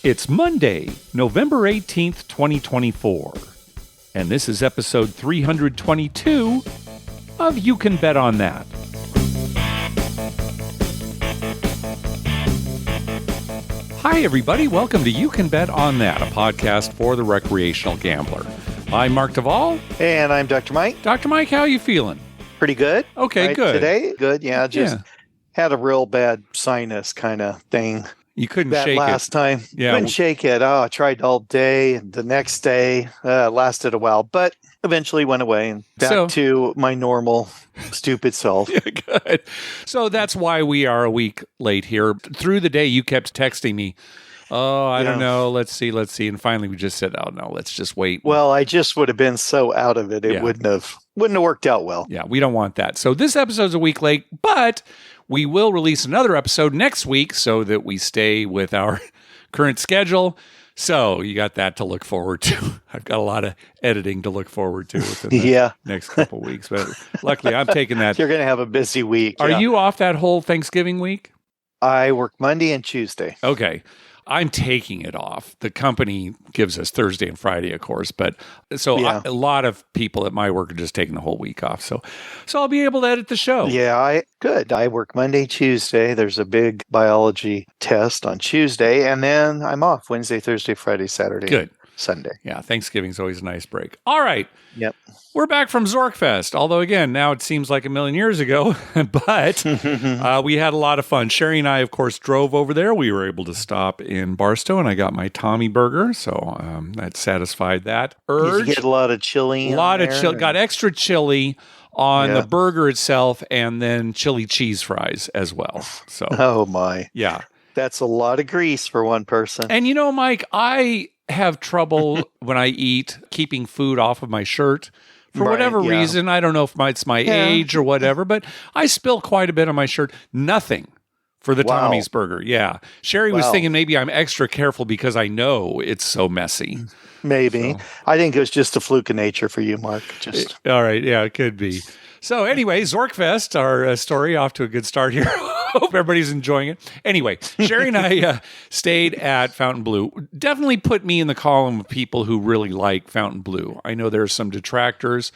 It's Monday, November 18th, 2024, and this is episode 322 of You Can Bet on That. Hi, everybody. Welcome to You Can Bet on That, a podcast for the recreational gambler. I'm Mark Duvall. And I'm Dr. Mike. Dr. Mike, how are you feeling? Pretty good. Okay, right, good. Today, good. Yeah, just had a real bad sinus kind of thing. You couldn't that shake last it. time. Yeah. Couldn't shake it. Oh, I tried all day. And the next day lasted a while, but eventually went away and back to my normal stupid self. Yeah, good. So that's why we are a week late here. Through the day, you kept texting me. Oh, I don't know. Let's see. And finally, we just said, oh, no, let's just wait. Well, I just would have been so out of it. It wouldn't have worked out well. Yeah, we don't want that. So this episode's a week late, but we will release another episode next week so that we stay with our current schedule. So you got that to look forward to. I've got a lot of editing to look forward to within the next couple of weeks. But luckily, I'm taking that. You're going to have a busy week. Are you off that whole Thanksgiving week? I work Monday and Tuesday. Okay. I'm taking it off. The company gives us Thursday and Friday, of course, but a lot of people at my work are just taking the whole week off. So I'll be able to edit the show. Yeah, good. I work Monday, Tuesday. There's a big biology test on Tuesday, and then I'm off Wednesday, Thursday, Friday, Saturday. Good. Sunday. Yeah, Thanksgiving's always a nice break. All right. Yep. We're back from ZorkFest, although, again, now it seems like a million years ago, but we had a lot of fun. Sherry and I, of course, drove over there. We were able to stop in Barstow, and I got my Tommy burger, so that satisfied that urge. Did you get a lot of chili? A lot of chili. Got extra chili on the burger itself, and then chili cheese fries as well. So, oh, my. Yeah. That's a lot of grease for one person. And you know, Mike, I have trouble when I eat keeping food off of my shirt. For whatever reason, I don't know if it's my age or whatever, but I spill quite a bit on my shirt. Nothing for the Tommy's burger. Yeah. Sherry was thinking maybe I'm extra careful because I know it's so messy. Maybe. So. I think it was just a fluke of nature for you, Mark. All right. Yeah, it could be. So anyway, ZorkFest, our story off to a good start here. Hope everybody's enjoying it. Anyway, Sherry and I stayed at Fontainebleau. Definitely put me in the column of people who really like Fontainebleau. I know there are some detractors,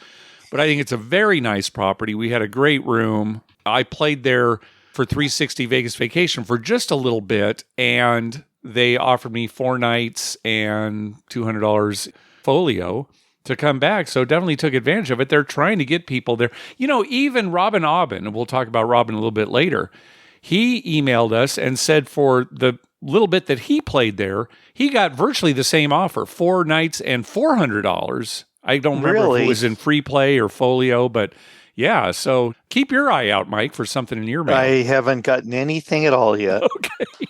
but I think it's a very nice property. We had a great room. I played there for 360 Vegas Vacation for just a little bit, and they offered me 4 nights and $200 folio to come back. So definitely took advantage of it. They're trying to get people there. You know, even Robin Aubin, and we'll talk about Robin a little bit later, he emailed us and said for the little bit that he played there, he got virtually the same offer, 4 nights and $400. I don't remember if it was in free play or folio, but yeah. So keep your eye out, Mike, for something in your mail. I haven't gotten anything at all yet. Okay.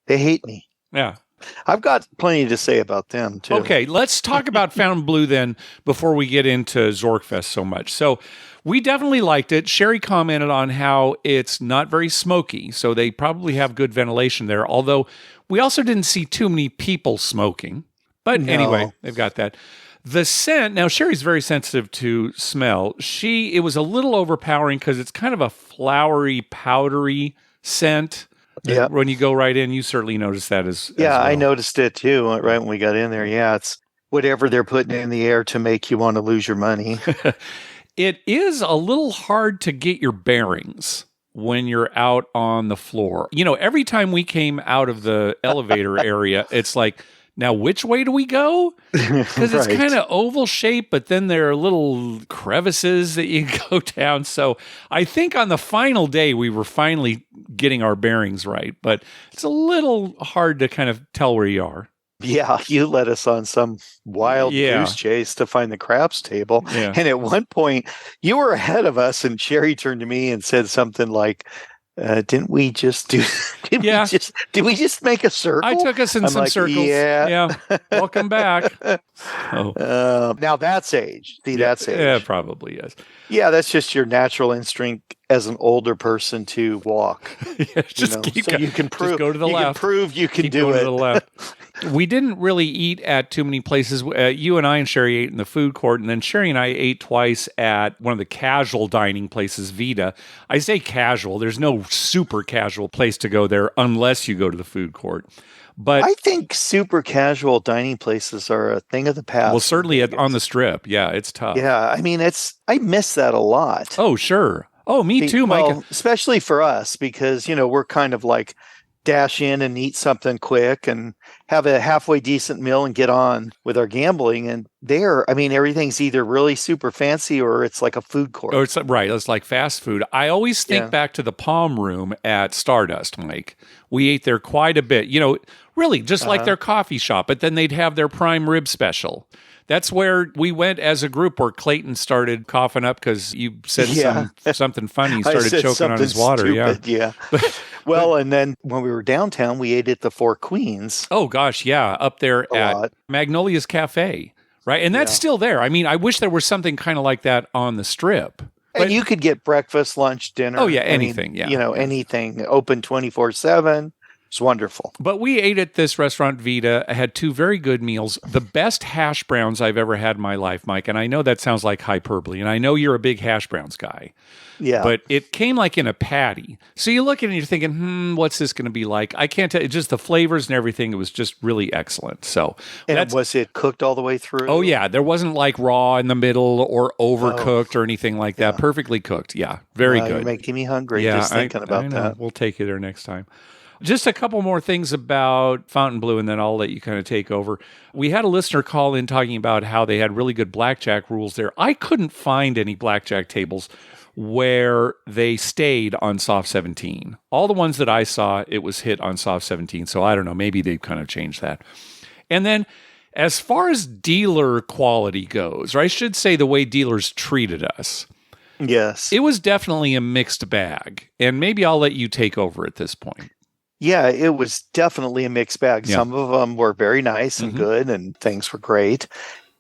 They hate me. Yeah. I've got plenty to say about them, too. Okay, let's talk about Fontainebleau then before we get into ZorkFest so much. So we definitely liked it. Sherry commented on how it's not very smoky, so they probably have good ventilation there, although we also didn't see too many people smoking. But anyway, they've got that. The scent, now Sherry's very sensitive to smell. It was a little overpowering because it's kind of a flowery, powdery scent. Yeah. When you go right in, you certainly noticed that as well. I noticed it too, right when we got in there. Yeah, it's whatever they're putting in the air to make you want to lose your money. It is a little hard to get your bearings when you're out on the floor. You know, every time we came out of the elevator area, it's like, now which way do we go? Because it's kind of oval shaped, but then there are little crevices that you go down. So I think on the final day, we were finally getting our bearings right, but it's a little hard to kind of tell where you are. Yeah, you led us on some wild goose chase to find the craps table. Yeah. And at one point, you were ahead of us, and Sherry turned to me and said something like, didn't we just do? Did we just make a circle? I took us in some circles. Yeah. Welcome back. Now that's age. See, that's age. Yeah, probably yes. Yeah, that's just your natural instinct as an older person to walk. Just keep so you can prove. Just go to the left. Can prove you can keep do going it. To the left. We didn't really eat at too many places. You and I and Sherry ate in the food court, and then Sherry and I ate twice at one of the casual dining places, Vita. I say casual. There's no super casual place to go there unless you go to the food court. But I think super casual dining places are a thing of the past. Well, certainly on the Strip. Yeah, it's tough. Yeah, I mean, I miss that a lot. Oh, sure. Oh, me too, Mike. Well, especially for us because, we're kind of like dash in and eat something quick and have a halfway decent meal and get on with our gambling. And there, I mean, everything's either really super fancy or it's like a food court. Oh, it's right. It's like fast food. I always think back to the Palm Room at Stardust, Mike. We ate there quite a bit. Really just like their coffee shop, but then they'd have their prime rib special. That's where we went as a group where Clayton started coughing up because you said something funny. He started choking on his water. Stupid, yeah. Well, and then when we were downtown, we ate at the Four Queens. Oh, gosh, yeah. Up there at Magnolia's Cafe, right? And that's still there. I mean, I wish there was something kind of like that on the Strip. And you could get breakfast, lunch, dinner. Oh, yeah, anything, anything open 24/7. It's wonderful. But we ate at this restaurant, Vita. I had two very good meals. The best hash browns I've ever had in my life, Mike. And I know that sounds like hyperbole. And I know you're a big hash browns guy. Yeah. But it came like in a patty. So you look at it and you're thinking, what's this going to be like? I can't tell. It's just the flavors and everything. It was just really excellent. So, and was it cooked all the way through? Oh, yeah. There wasn't like raw in the middle or overcooked or anything like that. Perfectly cooked. Yeah. Very good. You're making me hungry just thinking about that. We'll take you there next time. Just a couple more things about Fontainebleau, and then I'll let you kind of take over. We had a listener call in talking about how they had really good blackjack rules there. I couldn't find any blackjack tables where they stayed on soft 17. All the ones that I saw, it was hit on soft 17. So I don't know, maybe they've kind of changed that. And then as far as dealer quality goes, or I should say the way dealers treated us, yes, it was definitely a mixed bag. And maybe I'll let you take over at this point. Yeah, it was definitely a mixed bag. Yeah. Some of them were very nice and good, and things were great.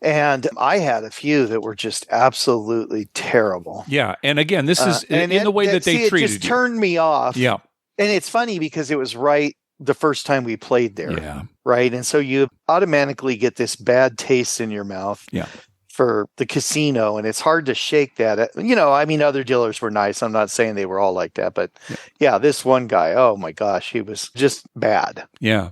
And I had a few that were just absolutely terrible. Yeah, and again, this is in the way that they treated you. It just turned me off. Yeah. And it's funny because it was right the first time we played there. Yeah. Right? And so you automatically get this bad taste in your mouth. Yeah. For the casino, and it's hard to shake that. I mean, other dealers were nice. I'm not saying they were all like that, but this one guy, oh my gosh, he was just bad. Yeah.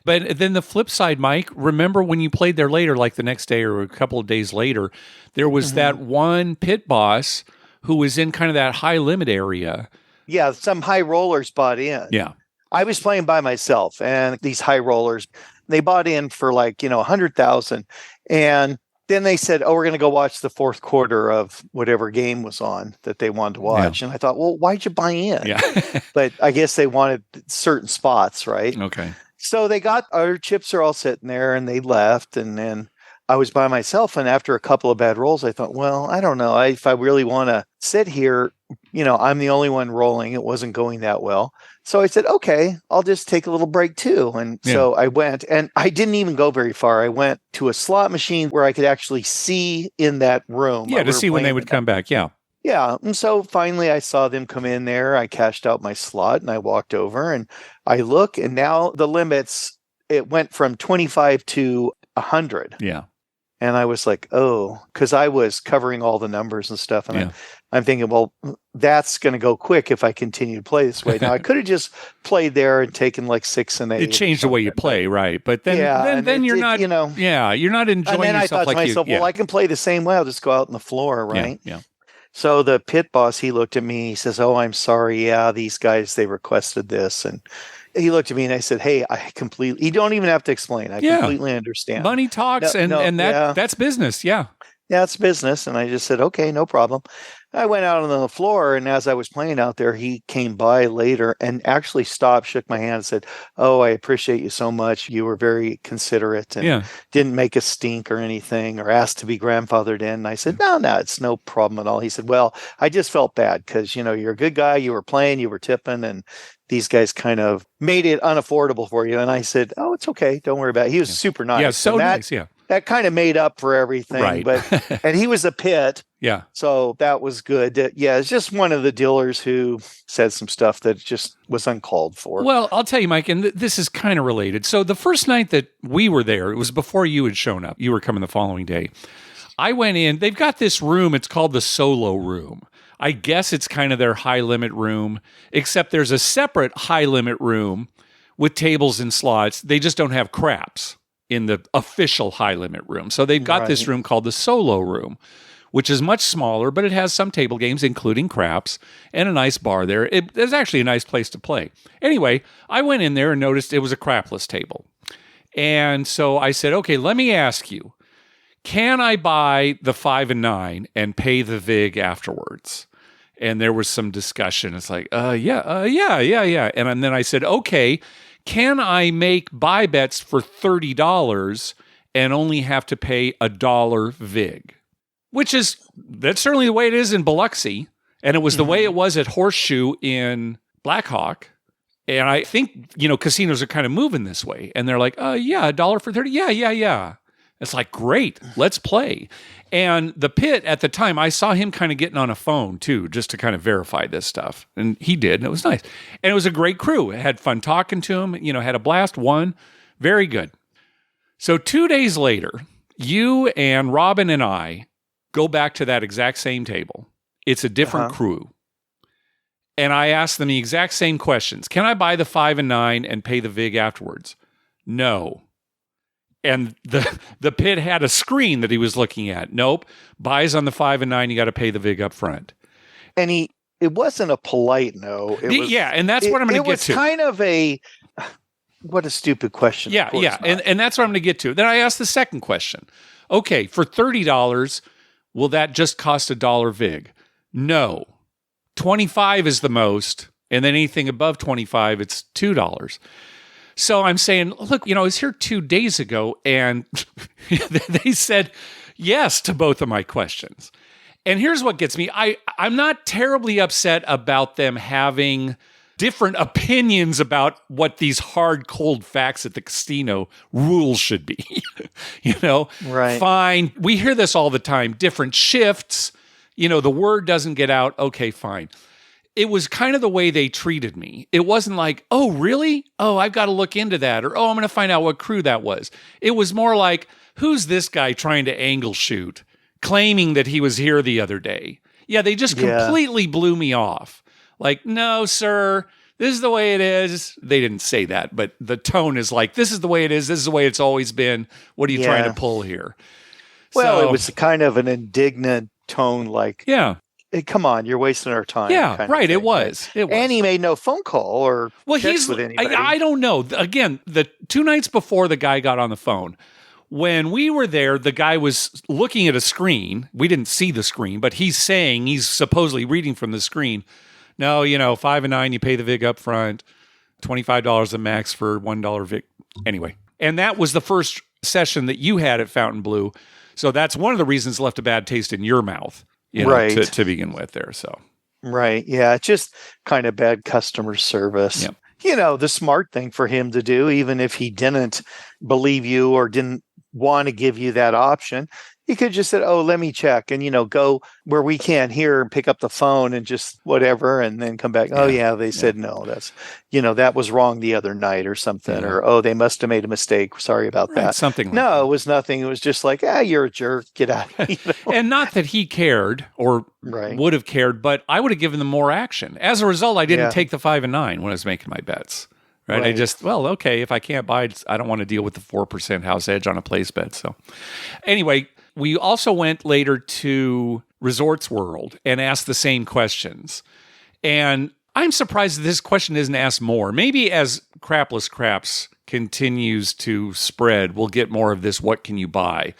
But then the flip side, Mike, remember when you played there later, like the next day or a couple of days later, there was that one pit boss who was in kind of that high limit area. Yeah, some high rollers bought in. Yeah. I was playing by myself, and these high rollers, they bought in for 100,000, and then they said, we're going to go watch the fourth quarter of whatever game was on that they wanted to watch. Yeah. And I thought, well, why'd you buy in? Yeah. But I guess they wanted certain spots, right? Okay. So they got our chips are all sitting there and they left. And then I was by myself. And after a couple of bad rolls, I thought, well, I don't know. If I really want to sit here, I'm the only one rolling. It wasn't going that well. So I said, okay, I'll just take a little break too. And so I went, and I didn't even go very far. I went to a slot machine where I could actually see in that room. Yeah, to see when they would come back. Yeah. Yeah. And so finally I saw them come in there. I cashed out my slot and I walked over and I look, and now the limits, it went from 25 to 100. Yeah. And I was like, because I was covering all the numbers and stuff. And I'm thinking, well, that's going to go quick if I continue to play this way. Now, I could have just played there and taken 6 and 8. It changed the way you play, right? But then you're not, you're not enjoying yourself. And then I thought to myself, well, I can play the same way. I'll just go out on the floor, right? Yeah. So the pit boss, he looked at me. He says, I'm sorry. Yeah, these guys, they requested this. And he looked at me and I said, hey, you don't even have to explain. I completely understand. Money talks that's business. Yeah. Yeah, it's business. And I just said, okay, no problem. I went out on the floor, and as I was playing out there, he came by later and actually stopped, shook my hand, and said, I appreciate you so much. You were very considerate and didn't make a stink or anything or asked to be grandfathered in. And I said, no, it's no problem at all. He said, well, I just felt bad because, you're a good guy. You were playing, you were tipping, and these guys kind of made it unaffordable for you. And I said, it's okay. Don't worry about it. He was super nice. Yeah, so nice. Yeah. that kind of made up for everything. Right. And he was a pit. Yeah. So that was good. It's just one of the dealers who said some stuff that just was uncalled for. Well, I'll tell you, Mike, and this is kind of related. So the first night that we were there, it was before you had shown up. You were coming the following day. I went in. They've got this room. It's called the solo room. I guess it's kind of their high limit room, except there's a separate high limit room with tables and slots. They just don't have craps in the official high limit room. So they've got this room called the solo room, which is much smaller, but it has some table games, including craps, and a nice bar there. It's actually a nice place to play. Anyway, I went in there and noticed it was a crapless table. And so I said, okay, let me ask you, can I buy the 5 and 9 and pay the VIG afterwards? And there was some discussion. It's like, yeah. And then I said, okay, can I make buy bets for $30 and only have to pay $1 VIG? That's certainly the way it is in Biloxi. And it was the way it was at Horseshoe in Blackhawk. And I think, casinos are kind of moving this way. And they're like, yeah, $1 for 30. Yeah. It's like, great, let's play. And the pit at the time, I saw him kind of getting on a phone too, just to kind of verify this stuff. And he did, and it was nice. And it was a great crew. I had fun talking to him, had a blast, won. Very good. So 2 days later, you and Robin and I go back to that exact same table. It's a different crew. And I asked them the exact same questions. Can I buy the 5 and 9 and pay the VIG afterwards? No. And the pit had a screen that he was looking at. Nope. Buys on the 5 and 9, you got to pay the VIG up front. And it wasn't a polite no. And that's what I'm going to get to. It was kind of what a stupid question. Yeah. And that's what I'm going to get to. Then I asked the second question. Okay, for $30, will that just cost $1 VIG? No. 25 is the most, and then anything above 25, it's $2. So I'm saying, look, I was here 2 days ago, and they said yes to both of my questions. And here's what gets me. I'm not terribly upset about them having different opinions about what these hard, cold facts at the casino rules should be. Right. Fine. We hear this all the time. Different shifts. The word doesn't get out. Okay, fine. It was kind of the way they treated me. It wasn't like, oh, really? Oh, I've got to look into that. Or, oh, I'm going to find out what crew that was. It was more like, who's this guy trying to angle shoot, claiming that he was here the other day? Yeah, they just completely blew me off. Like, no, sir, this is the way it is. They didn't say that, but the tone is like, this is the way it is. This is the way it's always been. What are you trying to pull here? Well, it was kind of an indignant tone, like, hey, come on, you're wasting our time. Yeah, right. It was. And he made no phone call or text with anybody. I don't know. Again, the 2 nights before the guy got on the phone, when we were there, the guy was looking at a screen. We didn't see the screen, but he's supposedly reading from the screen. No, 5 and 9, you pay the VIG up front, $25 a max for $1 VIG. Anyway, and that was the first session that you had at Fontainebleau. So that's one of the reasons it left a bad taste in your mouth. To begin with there. So, right. Yeah. It's just kind of bad customer service. Yep. The smart thing for him to do, even if he didn't believe you or didn't want to give you that option, he could just say, oh, let me check and, go where we can't hear and pick up the phone and just whatever. And then come back. Oh yeah. They said, no, that's, that was wrong the other night or something, or, oh, they must've made a mistake. Sorry about that. Something like no, that. It was nothing. It was just like, you're a jerk. Get out. And not that he cared or would have cared, but I would have given them more action. As a result, I didn't take the 5 and 9 when I was making my bets. Right. I just, okay, if I can't buy it, I don't want to deal with the 4% house edge on a place bet. So anyway, we also went later to Resorts World and asked the same questions. And I'm surprised that this question isn't asked more. Maybe as Crapless Craps continues to spread, we'll get more of this, what can you buy?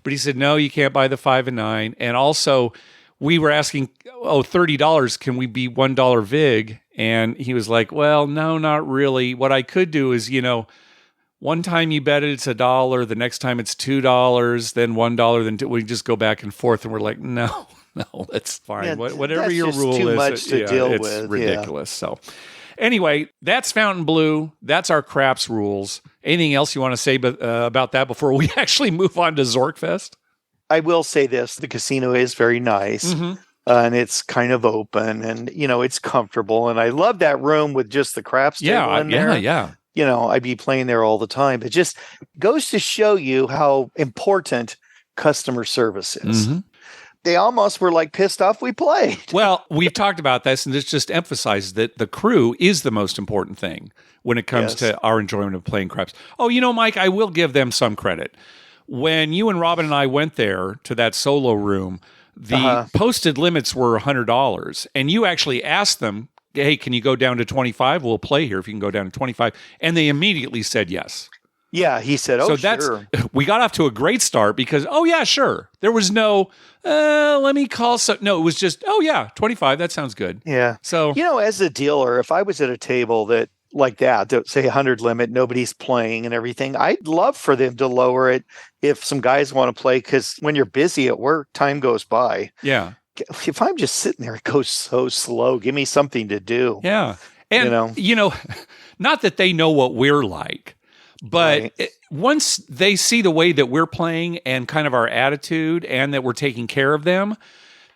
But he said, no, you can't buy the 5 and 9. And also, we were asking, $30, can we be $1 VIG? And he was like, well, no, not really. What I could do is, one time you bet it's $1, the next time it's $2, then $1, then we just go back and forth. And we're like, no, that's fine. Whatever that's your just rule too is, much to deal it's with. Ridiculous. So Anyway, that's Fontainebleau. That's our craps rules. Anything else you want to say about that before we actually move on to ZorkFest? I will say this. The casino is very nice. Mm-hmm. And it's kind of open and, it's comfortable. And I love that room with just the craps table in there. Yeah. I'd be playing there all the time. It just goes to show you how important customer service is. Mm-hmm. They almost were like pissed off we played. Well, we've talked about this, and this just emphasizes that the crew is the most important thing when it comes to our enjoyment of playing craps. Oh, Mike, I will give them some credit. When you and Robin and I went there to that solo room, the posted limits were $100, and you actually asked them, hey, can you go down to 25? We'll play here if you can go down to 25. And they immediately said yes. Yeah, he said, sure. We got off to a great start because, yeah, sure. There was no, let me call. No, it was just, 25. That sounds good. Yeah. So, as a dealer, if I was at a table that like that, say 100 limit, nobody's playing and everything, I'd love for them to lower it if some guys want to play, because when you're busy at work, time goes by. Yeah. If I'm just sitting there, it goes so slow. Give me something to do. Yeah. And, not that they know what we're like, but once they see the way that we're playing and kind of our attitude and that we're taking care of them,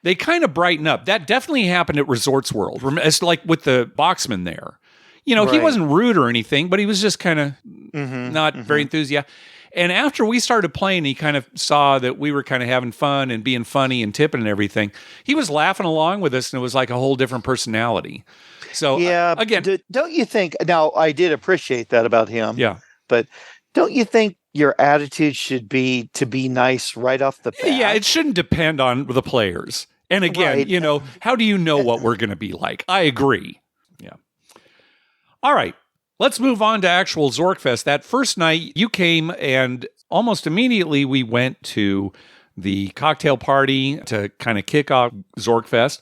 they kind of brighten up. That definitely happened at Resorts World. It's like with the boxman there. He wasn't rude or anything, but he was just kind of not very enthusiastic. And after we started playing, he kind of saw that we were kind of having fun and being funny and tipping and everything. He was laughing along with us, and it was like a whole different personality. So, again, don't you think? Now, I did appreciate that about him. Yeah. But don't you think your attitude should be to be nice right off the bat? Yeah, it shouldn't depend on the players. And again, how do you know what we're going to be like? I agree. Yeah. All right. Let's move on to actual ZorkFest. That first night, you came, and almost immediately we went to the cocktail party to kind of kick off ZorkFest.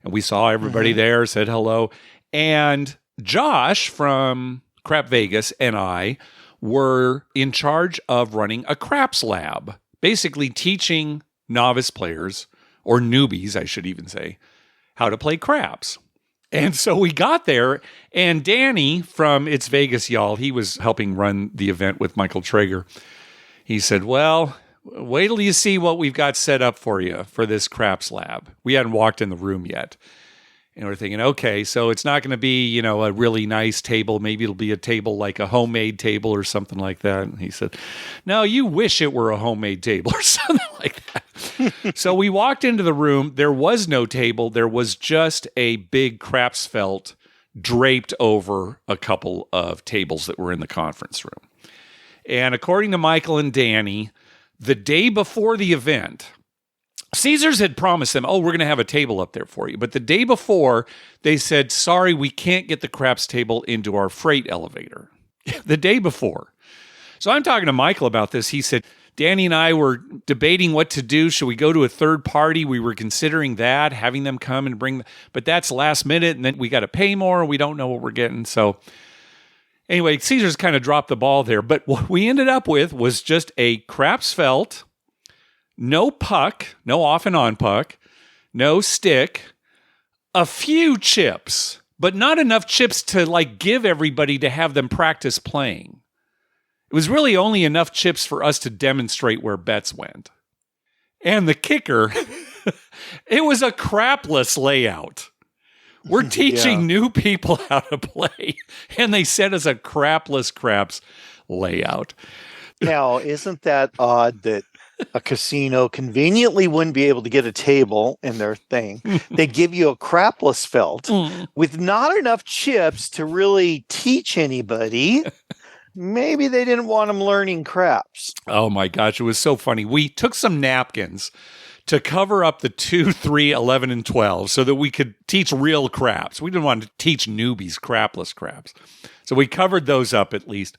And we saw everybody there, said hello. And Josh from Crap Vegas and I were in charge of running a craps lab, basically teaching novice players, or newbies, I should even say, how to play craps. And so we got there, and Danny from It's Vegas, Y'all, he was helping run the event with Michael Traeger. He said, well, wait till you see what we've got set up for you for this craps lab. We hadn't walked in the room yet. And we're thinking, okay, so it's not going to be, a really nice table. Maybe it'll be a table like a homemade table or something like that. And he said, no, you wish it were a homemade table or something like that. So we walked into the room. There was no table. There was just a big craps felt draped over a couple of tables that were in the conference room. And according to Michael and Danny, the day before the event, Caesars had promised them, we're going to have a table up there for you. But the day before, they said, sorry, we can't get the craps table into our freight elevator. The day before. So I'm talking to Michael about this. He said, Danny and I were debating what to do. Should we go to a third party? We were considering that, having them come and but that's last minute, and then we got to pay more, and we don't know what we're getting. So anyway, Caesars kind of dropped the ball there. But what we ended up with was just a craps felt, no puck, no off and on puck, no stick, a few chips, but not enough chips to give everybody to have them practice playing. It was really only enough chips for us to demonstrate where bets went. And the kicker, it was a crapless layout. We're teaching new people how to play, and they sent us a crapless craps layout. Now, isn't that odd that a casino conveniently wouldn't be able to get a table in their thing? They give you a crapless felt with not enough chips to really teach anybody. Maybe they didn't want them learning craps. Oh my gosh, it was so funny. We took some napkins to cover up the 2, 3, 11, and 12 so that we could teach real craps. We didn't want to teach newbies crapless craps. So we covered those up at least.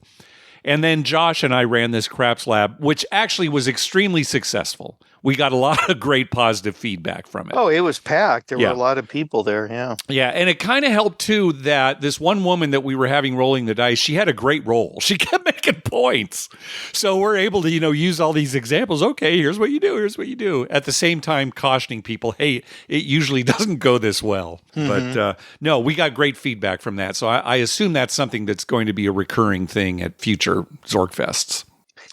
And then Josh and I ran this craps lab, which actually was extremely successful. We got a lot of great positive feedback from it. Oh, it was packed. There were a lot of people there, yeah. Yeah, and it kind of helped, too, that this one woman that we were having rolling the dice, she had a great roll. She kept making freaking points. So we're able to, use all these examples. Okay, here's what you do. Here's what you do. At the same time, cautioning people, hey, it usually doesn't go this well. But no, we got great feedback from that. So I assume that's something that's going to be a recurring thing at future ZorkFests.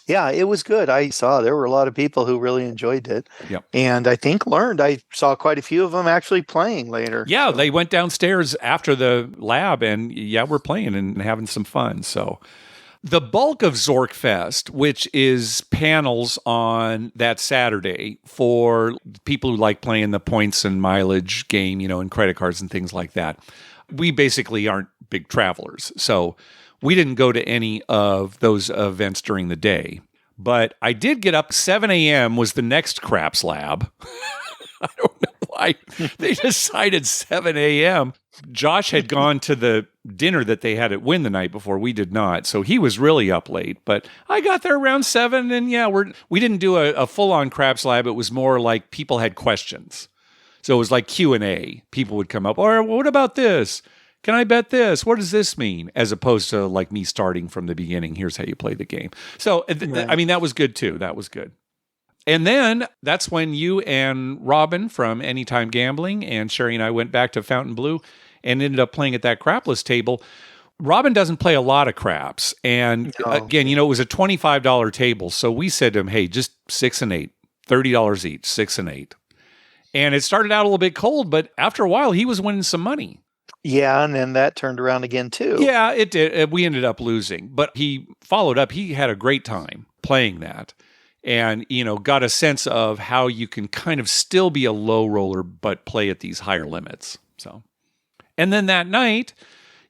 Yeah, it was good. I saw there were a lot of people who really enjoyed it. Yep. And I think learned. I saw quite a few of them actually playing later. Yeah, they went downstairs after the lab and we're playing and having some fun. So the bulk of ZorkFest, which is panels on that Saturday for people who like playing the points and mileage game, and credit cards and things like that. We basically aren't big travelers. So we didn't go to any of those events during the day, but I did get up. 7 a.m. was the next craps lab. I don't know why they decided 7 a.m. Josh had gone to the dinner that they had at Wynn the night before. We did not. So he was really up late, but I got there around 7 and we didn't do a full-on craps lab. It was more like people had questions. So it was like Q&A. People would come up, or what about this? Can I bet this? What does this mean? As opposed to like me starting from the beginning. Here's how you play the game. So, that was good too. That was good. And then that's when you and Robin from Anytime Gambling and Sherry and I went back to Fontainebleau and ended up playing at that crapless table. Robin doesn't play a lot of craps. And again, it was a $25 table. So we said to him, hey, just 6 and 8, $30 each, 6 and 8. And it started out a little bit cold, but after a while, he was winning some money. Yeah, and then that turned around again, too. Yeah, it did. We ended up losing. But he followed up. He had a great time playing that and, got a sense of how you can kind of still be a low roller but play at these higher limits. So, and then that night,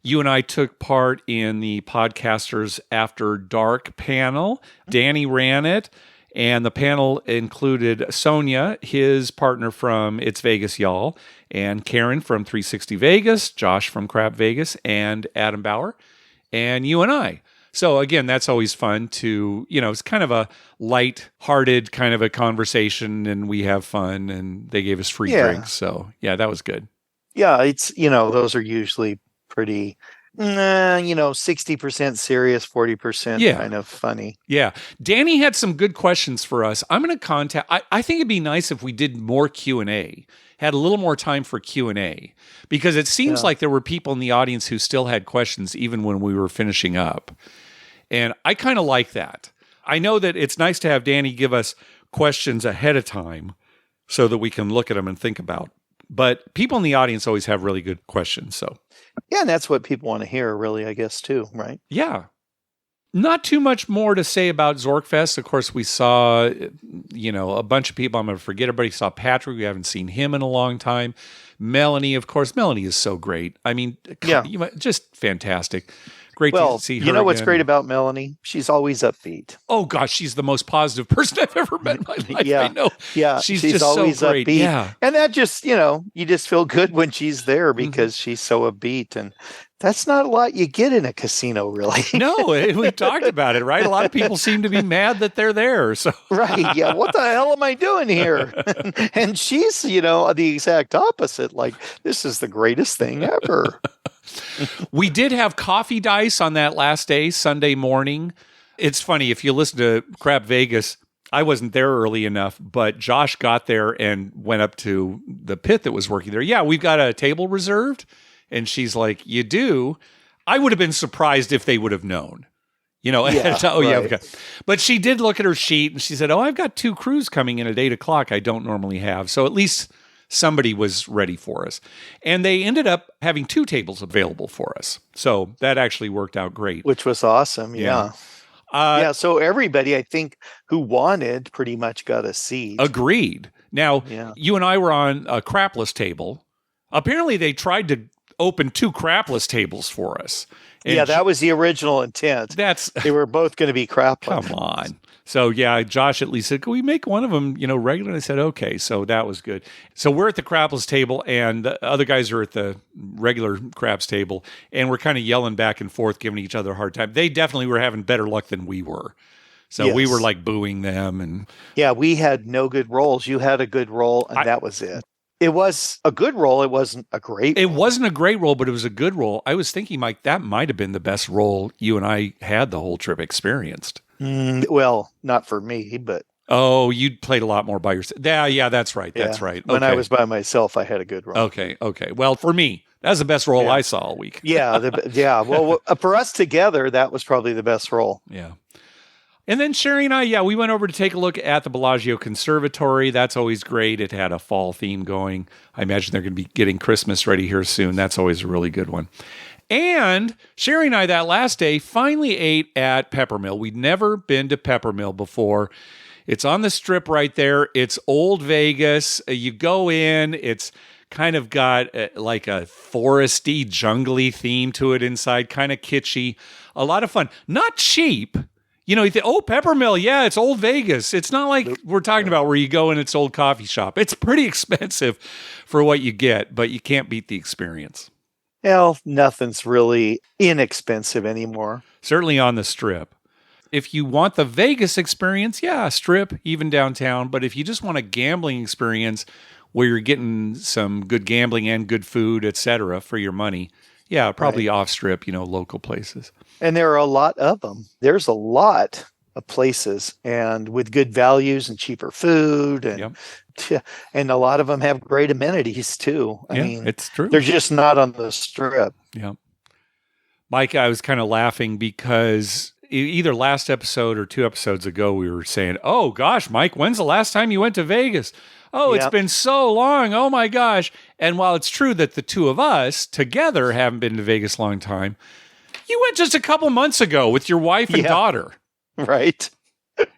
you and I took part in the Podcasters After Dark panel. Danny ran it. And the panel included Sonia, his partner from It's Vegas, Y'all, and Karen from 360 Vegas, Josh from Crap Vegas, and Adam Bauer, and you and I. So again, that's always fun to, it's kind of a light-hearted kind of a conversation, and we have fun, and they gave us free drinks. So yeah, that was good. Yeah, it's, those are usually pretty 60% serious, 40% kind of funny. Yeah. Danny had some good questions for us. I'm going to contact, I think it'd be nice if we did more Q&A, had a little more time for Q&A, because it seems like there were people in the audience who still had questions even when we were finishing up. And I kind of like that. I know that it's nice to have Danny give us questions ahead of time so that we can look at them and think about. But people in the audience always have really good questions. So yeah, and that's what people want to hear, really, I guess, too, right? Yeah. Not too much more to say about ZorkFest. Of course, we saw, a bunch of people. I'm going to forget everybody. Saw Patrick. We haven't seen him in a long time. Melanie, of course. Melanie is so great. I mean, just fantastic. Great to see her. You know what's again. Great about Melanie? She's always upbeat. Oh gosh, she's the most positive person I've ever met in my life. Yeah. I know. Yeah, she's just always so great. Upbeat. Yeah, and that just you just feel good when she's there because she's so upbeat, and that's not a lot you get in a casino, really. No, we talked about it, right? A lot of people seem to be mad that they're there. So right, yeah. What the hell am I doing here? And she's the exact opposite. Like, this is the greatest thing ever. We did have coffee dice on that last day, Sunday morning. It's funny, if you listen to Crap Vegas, I wasn't there early enough, but Josh got there and went up to the pit that was working there. Yeah, we've got a table reserved. And she's like, you do? I would have been surprised if they would have known. Okay. But she did look at her sheet and she said, I've got 2 crews coming in at 8 o'clock I don't normally have. So at least somebody was ready for us. And they ended up having 2 tables available for us. So that actually worked out great. Which was awesome. Yeah. So everybody, I think, who wanted pretty much got a seat. Agreed. Now, you and I were on a crapless table. Apparently, they tried to open 2 crapless tables for us. And that was the original intent. They were both going to be crapless. Come on. So Josh at least said, can we make one of them, regular? And I said, okay. So that was good. So we're at the crapless table and the other guys are at the regular craps table. And we're kind of yelling back and forth, giving each other a hard time. They definitely were having better luck than we were. So we were like booing them. And yeah, we had no good rolls. You had a good roll and that was it. It was a good roll. It wasn't a great It roll. wasn't a great roll, but it was a good roll. I was thinking, Mike, that might have been the best roll you and I had the whole trip experienced. Well, not for me, but Oh, you played a lot more by yourself. Yeah, that's right. yeah, That's right. when I Okay. was by myself, I had a good roll. Okay. Well, for me, that's the best roll Yeah. I saw all week. Yeah. Well, for us together, that was probably the best roll. Yeah. And then Sherry and I, we went over to take a look at the Bellagio Conservatory. That's always great. It had a fall theme going. I imagine they're going to be getting Christmas ready here soon. That's always a really good one. And Sherry and I that last day finally ate at Peppermill. We'd never been to Peppermill before. It's on the Strip right there. It's old Vegas. You go in, it's kind of got like a foresty, jungly theme to it inside, kind of kitschy. A lot of fun. Not cheap. You know, you think, oh, Peppermill, yeah, it's old Vegas. It's not like we're talking about where you go in its old coffee shop. It's pretty expensive for what you get, but you can't beat the experience. Well, nothing's really inexpensive anymore. Certainly on the Strip. If you want the Vegas experience, yeah, Strip, even downtown. But if you just want a gambling experience where you're getting some good gambling and good food, etc., for your money, yeah, probably off Strip, local places. And there are a lot of them. There's a lot of places, and with good values and cheaper food, and and a lot of them have great amenities too. I mean, it's true. They're just not on the Strip. Yeah. Mike, I was kind of laughing because either last episode or 2 episodes ago, we were saying, oh gosh, Mike, when's the last time you went to Vegas? Oh, it's been so long. Oh my gosh. And while it's true that the two of us together haven't been to Vegas a long time, you went just a couple months ago with your wife and daughter. Right.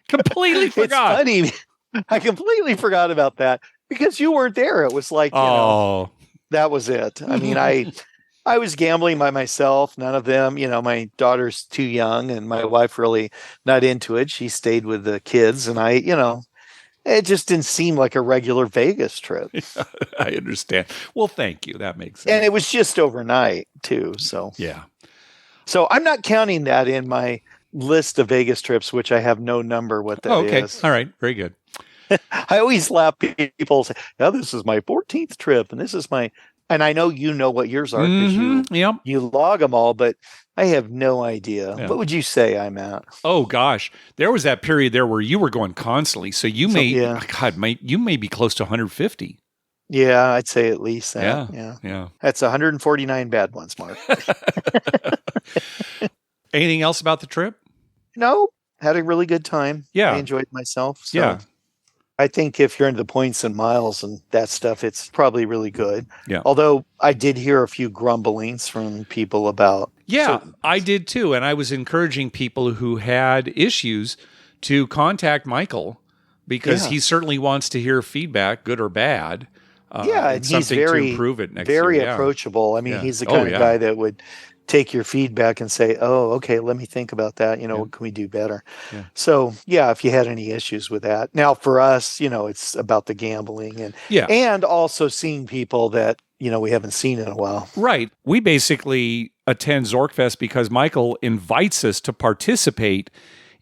Completely forgot. It's funny. I completely forgot about that because you weren't there. It was like, that was it. I mean, I was gambling by myself. None of them, my daughter's too young and my wife really not into it. She stayed with the kids and it just didn't seem like a regular Vegas trip. I understand. Well, thank you. That makes sense. And it was just overnight too. So, yeah. So I'm not counting that in my list of Vegas trips, which I have no number what that is. All right. Very good. I always laugh. People say, "Yeah, this is my 14th trip, and this is my." And I know what yours are because you log them all, but I have no idea. Yeah. What would you say I'm at? Oh gosh, there was that period there where you were going constantly, so you you may be close to 150. Yeah, I'd say at least that. Yeah. That's 149 bad ones, Mark. Anything else about the trip? No, had a really good time. Yeah. I enjoyed myself. So. Yeah. I think if you're into the points and miles and that stuff, it's probably really good. Yeah. Although I did hear a few grumblings from people about. Yeah, I did too. And I was encouraging people who had issues to contact Michael because he certainly wants to hear feedback, good or bad. And he's very, to improve it next very year. approachable. I mean, he's the kind of guy that would take your feedback and say, oh, okay, let me think about that. What can we do better? Yeah. So, if you had any issues with that. Now, for us, it's about the gambling and also seeing people that, we haven't seen in a while. Right. We basically attend ZorkFest because Michael invites us to participate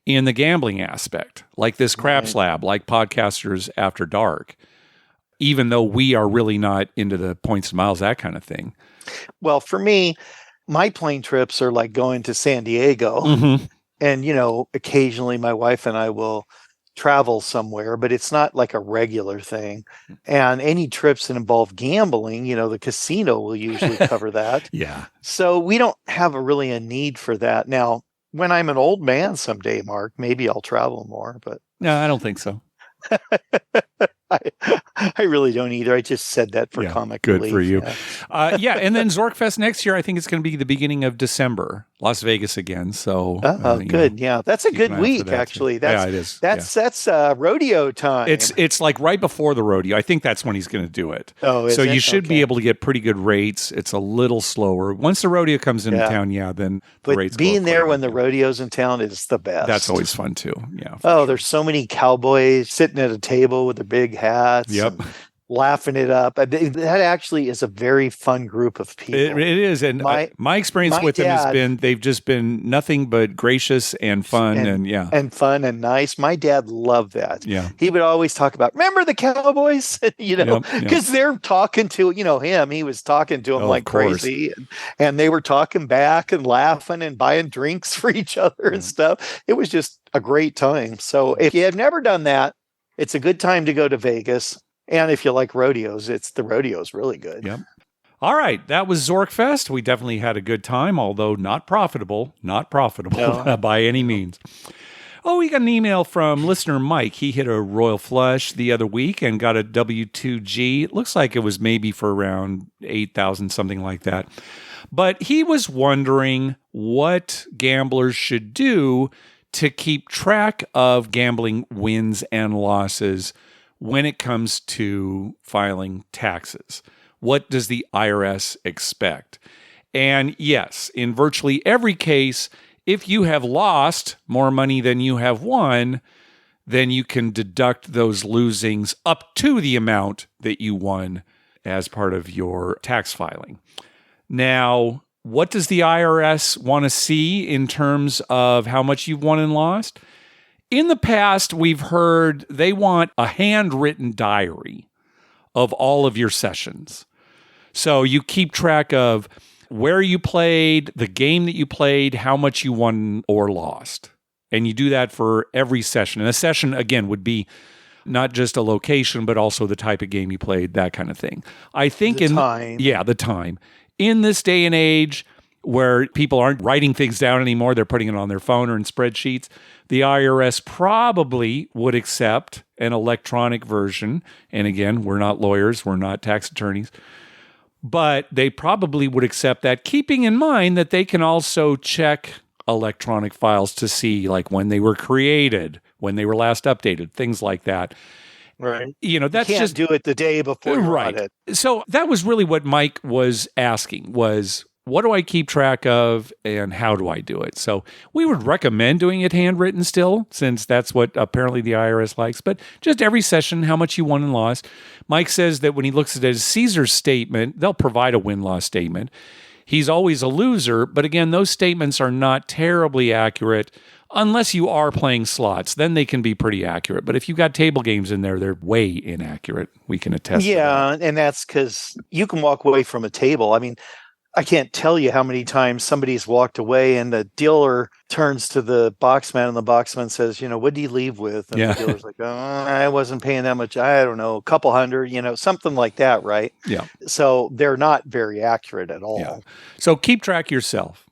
in the gambling aspect, like this Craps Lab, like Podcasters After Dark, even though we are really not into the points and miles, that kind of thing. Well, for me, my plane trips are like going to San Diego and, occasionally my wife and I will travel somewhere, but it's not like a regular thing. And any trips that involve gambling, the casino will usually cover that. Yeah. So we don't have really a need for that. Now, when I'm an old man someday, Mark, maybe I'll travel more, but no, I don't think so. I really don't either. I just said that for comic good relief. For you. And then ZorkFest next year, I think it's going to be the beginning of December, Las Vegas again. So good. Yeah, that's a good week, actually. It is. That's rodeo time. It's like right before the rodeo. I think that's when he's going to do it. Oh, so you should be able to get pretty good rates. It's a little slower. Once the rodeo comes into town, then the rates being there when the rodeo's in town is the best. That's always fun too. Yeah. There's so many cowboys sitting at a table with their big hats. Yep. laughing it up. That actually is a very fun group of people. It is. And my experience with them has been, they've just been nothing but gracious and fun and fun and nice. My dad loved that. Yeah. He would always talk about, remember the Cowboys, because they're talking to, him, he was talking to them like crazy and they were talking back and laughing and buying drinks for each other and stuff. It was just a great time. So if you have never done that, it's a good time to go to Vegas. And if you like rodeos, the rodeo's really good. Yep. All right. That was ZorkFest. We definitely had a good time, although not profitable by any means. Oh, we got an email from listener Mike. He hit a royal flush the other week and got a W2G. It looks like it was maybe for around 8,000, something like that. But he was wondering what gamblers should do to keep track of gambling wins and losses when it comes to filing taxes. What does the IRS expect? And yes, in virtually every case, if you have lost more money than you have won, then you can deduct those losings up to the amount that you won as part of your tax filing. Now, what does the IRS want to see in terms of how much you've won and lost? In the past, we've heard they want a handwritten diary of all of your sessions. So you keep track of where you played, the game that you played, how much you won or lost. And you do that for every session. And a session, again, would be not just a location, but also the type of game you played, that kind of thing. I think the time. In this day and age where people aren't writing things down anymore, they're putting it on their phone or in spreadsheets, the IRS probably would accept an electronic version. And again, we're not lawyers, we're not tax attorneys, but they probably would accept that, keeping in mind that they can also check electronic files to see like when they were created, when they were last updated, things like that. Right. That's you can't just do it the day before. Right. So that was really what Mike was asking was, what do I keep track of and how do I do it? So we would recommend doing it handwritten still, since that's what apparently the IRS likes, but just every session, how much you won and lost. Mike says that when he looks at his Caesar statement, they'll provide a win-loss statement. He's always a loser, but again, those statements are not terribly accurate unless you are playing slots. Then they can be pretty accurate. But if you've got table games in there, they're way inaccurate. We can attest to that. Yeah, and that's because you can walk away from a table. I mean, I can't tell you how many times somebody's walked away and the dealer turns to the boxman and the boxman says, what do you leave with? And the dealer's like, I wasn't paying that much. I don't know, a couple hundred, something like that, right? Yeah. So they're not very accurate at all. Yeah. So keep track yourself.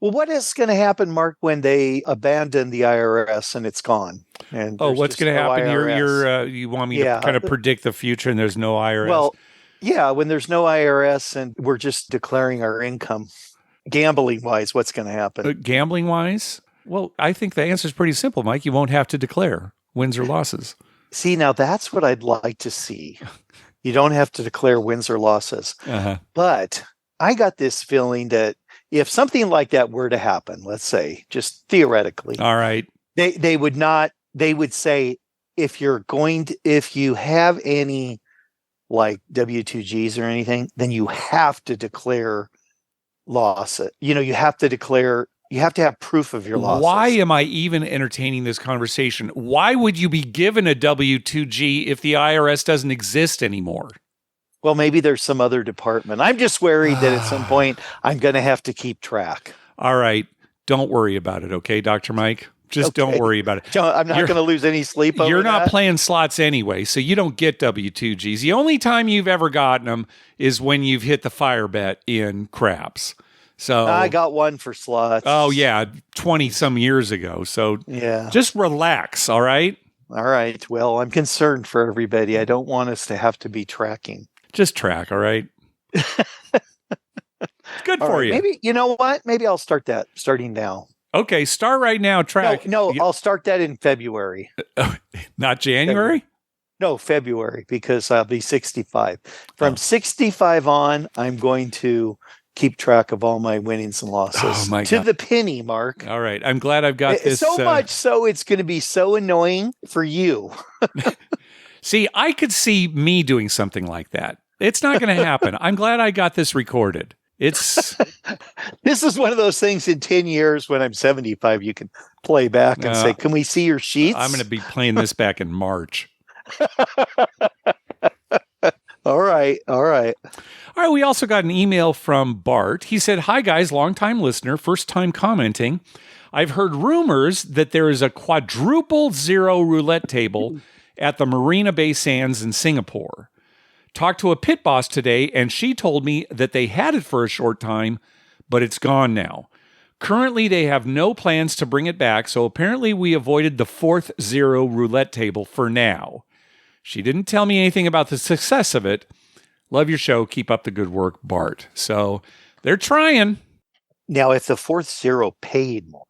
Well, what is going to happen, Mark, when they abandon the IRS and it's gone? And what's going to happen? You want me to kind of predict the future and there's no IRS? Well, yeah, when there's no IRS and we're just declaring our income, gambling-wise, what's going to happen? Gambling-wise? Well, I think the answer is pretty simple, Mike. You won't have to declare wins or losses. See, now that's what I'd like to see. You don't have to declare wins or losses. Uh-huh. But I got this feeling that if something like that were to happen, let's say, just theoretically, all right, they would say, if you have any like W2Gs or anything, then you have to declare loss. You have to have proof of your losses. Why am I even entertaining this conversation? Why would you be given a W2G if the IRS doesn't exist anymore? Well, maybe there's some other department. I'm just worried that at some point I'm going to have to keep track. All right. Don't worry about it. Okay, Dr. Mike? Just don't worry about it. I'm not going to lose any sleep over You're not that. playing slots anyway, so you don't get W2Gs. The only time you've ever gotten them is when you've hit the fire bet in craps. So I got one for slots. Oh, yeah, 20-some years ago. So yeah, just relax, all right? All right. Well, I'm concerned for everybody. I don't want us to have to be tracking. Just track, all right? Good for you. Maybe, you know what? Maybe I'll start that starting now. Okay, start right now. Track. No, I'll start that in February. Not January? No, February, because I'll be 65. From 65 on, I'm going to keep track of all my winnings and losses to the penny, Mark. All right. I'm glad I've got this. So much so it's going to be so annoying for you. See, I could see me doing something like that. It's not going to happen. I'm glad I got this recorded. This is one of those things in 10 years when I'm 75, you can play back and say, can we see your sheets? I'm going to be playing this back in March. All right. All right, we also got an email from Bart. He said, "Hi guys, long-time listener, first time commenting. I've heard rumors that there is a Quadruple-zero roulette table at the Marina Bay Sands in Singapore. Talked to a pit boss today, and she told me that they had it for a short time, but it's gone now. Currently, they have no plans to bring it back, so apparently we avoided the fourth zero roulette table for now. She didn't tell me anything about the success of it. Love your show. Keep up the good work, Bart." So they're trying. Now, if the fourth zero paid more.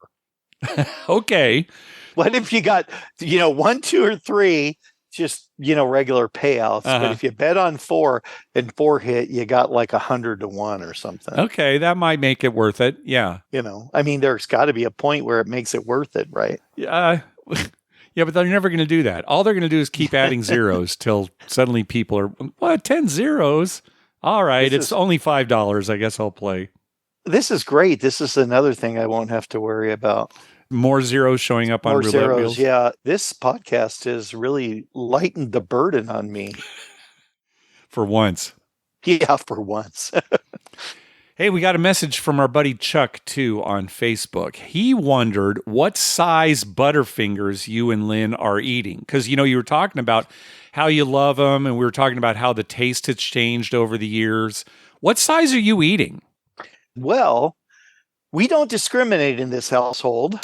Okay. What if you got, 1, 2, or 3, just, regular payouts. But if you bet on 4 and 4 hit, you got like 100 to 1 or something. Okay. That might make it worth it. Yeah. There's got to be a point where it makes it worth it, right? Yeah. Yeah, but they're never going to do that. All they're going to do is keep adding zeros till suddenly people are, what, 10 zeros? All right, it's only $5. I guess I'll play. This is great. This is another thing I won't have to worry about. More zeros showing up on roulette wheels. Yeah, this podcast has really lightened the burden on me. For once. Yeah, for once. Hey, we got a message from our buddy Chuck, too, on Facebook. He wondered what size Butterfingers you and Lynn are eating. Because, you were talking about how you love them, and we were talking about how the taste has changed over the years. What size are you eating? Well, we don't discriminate in this household.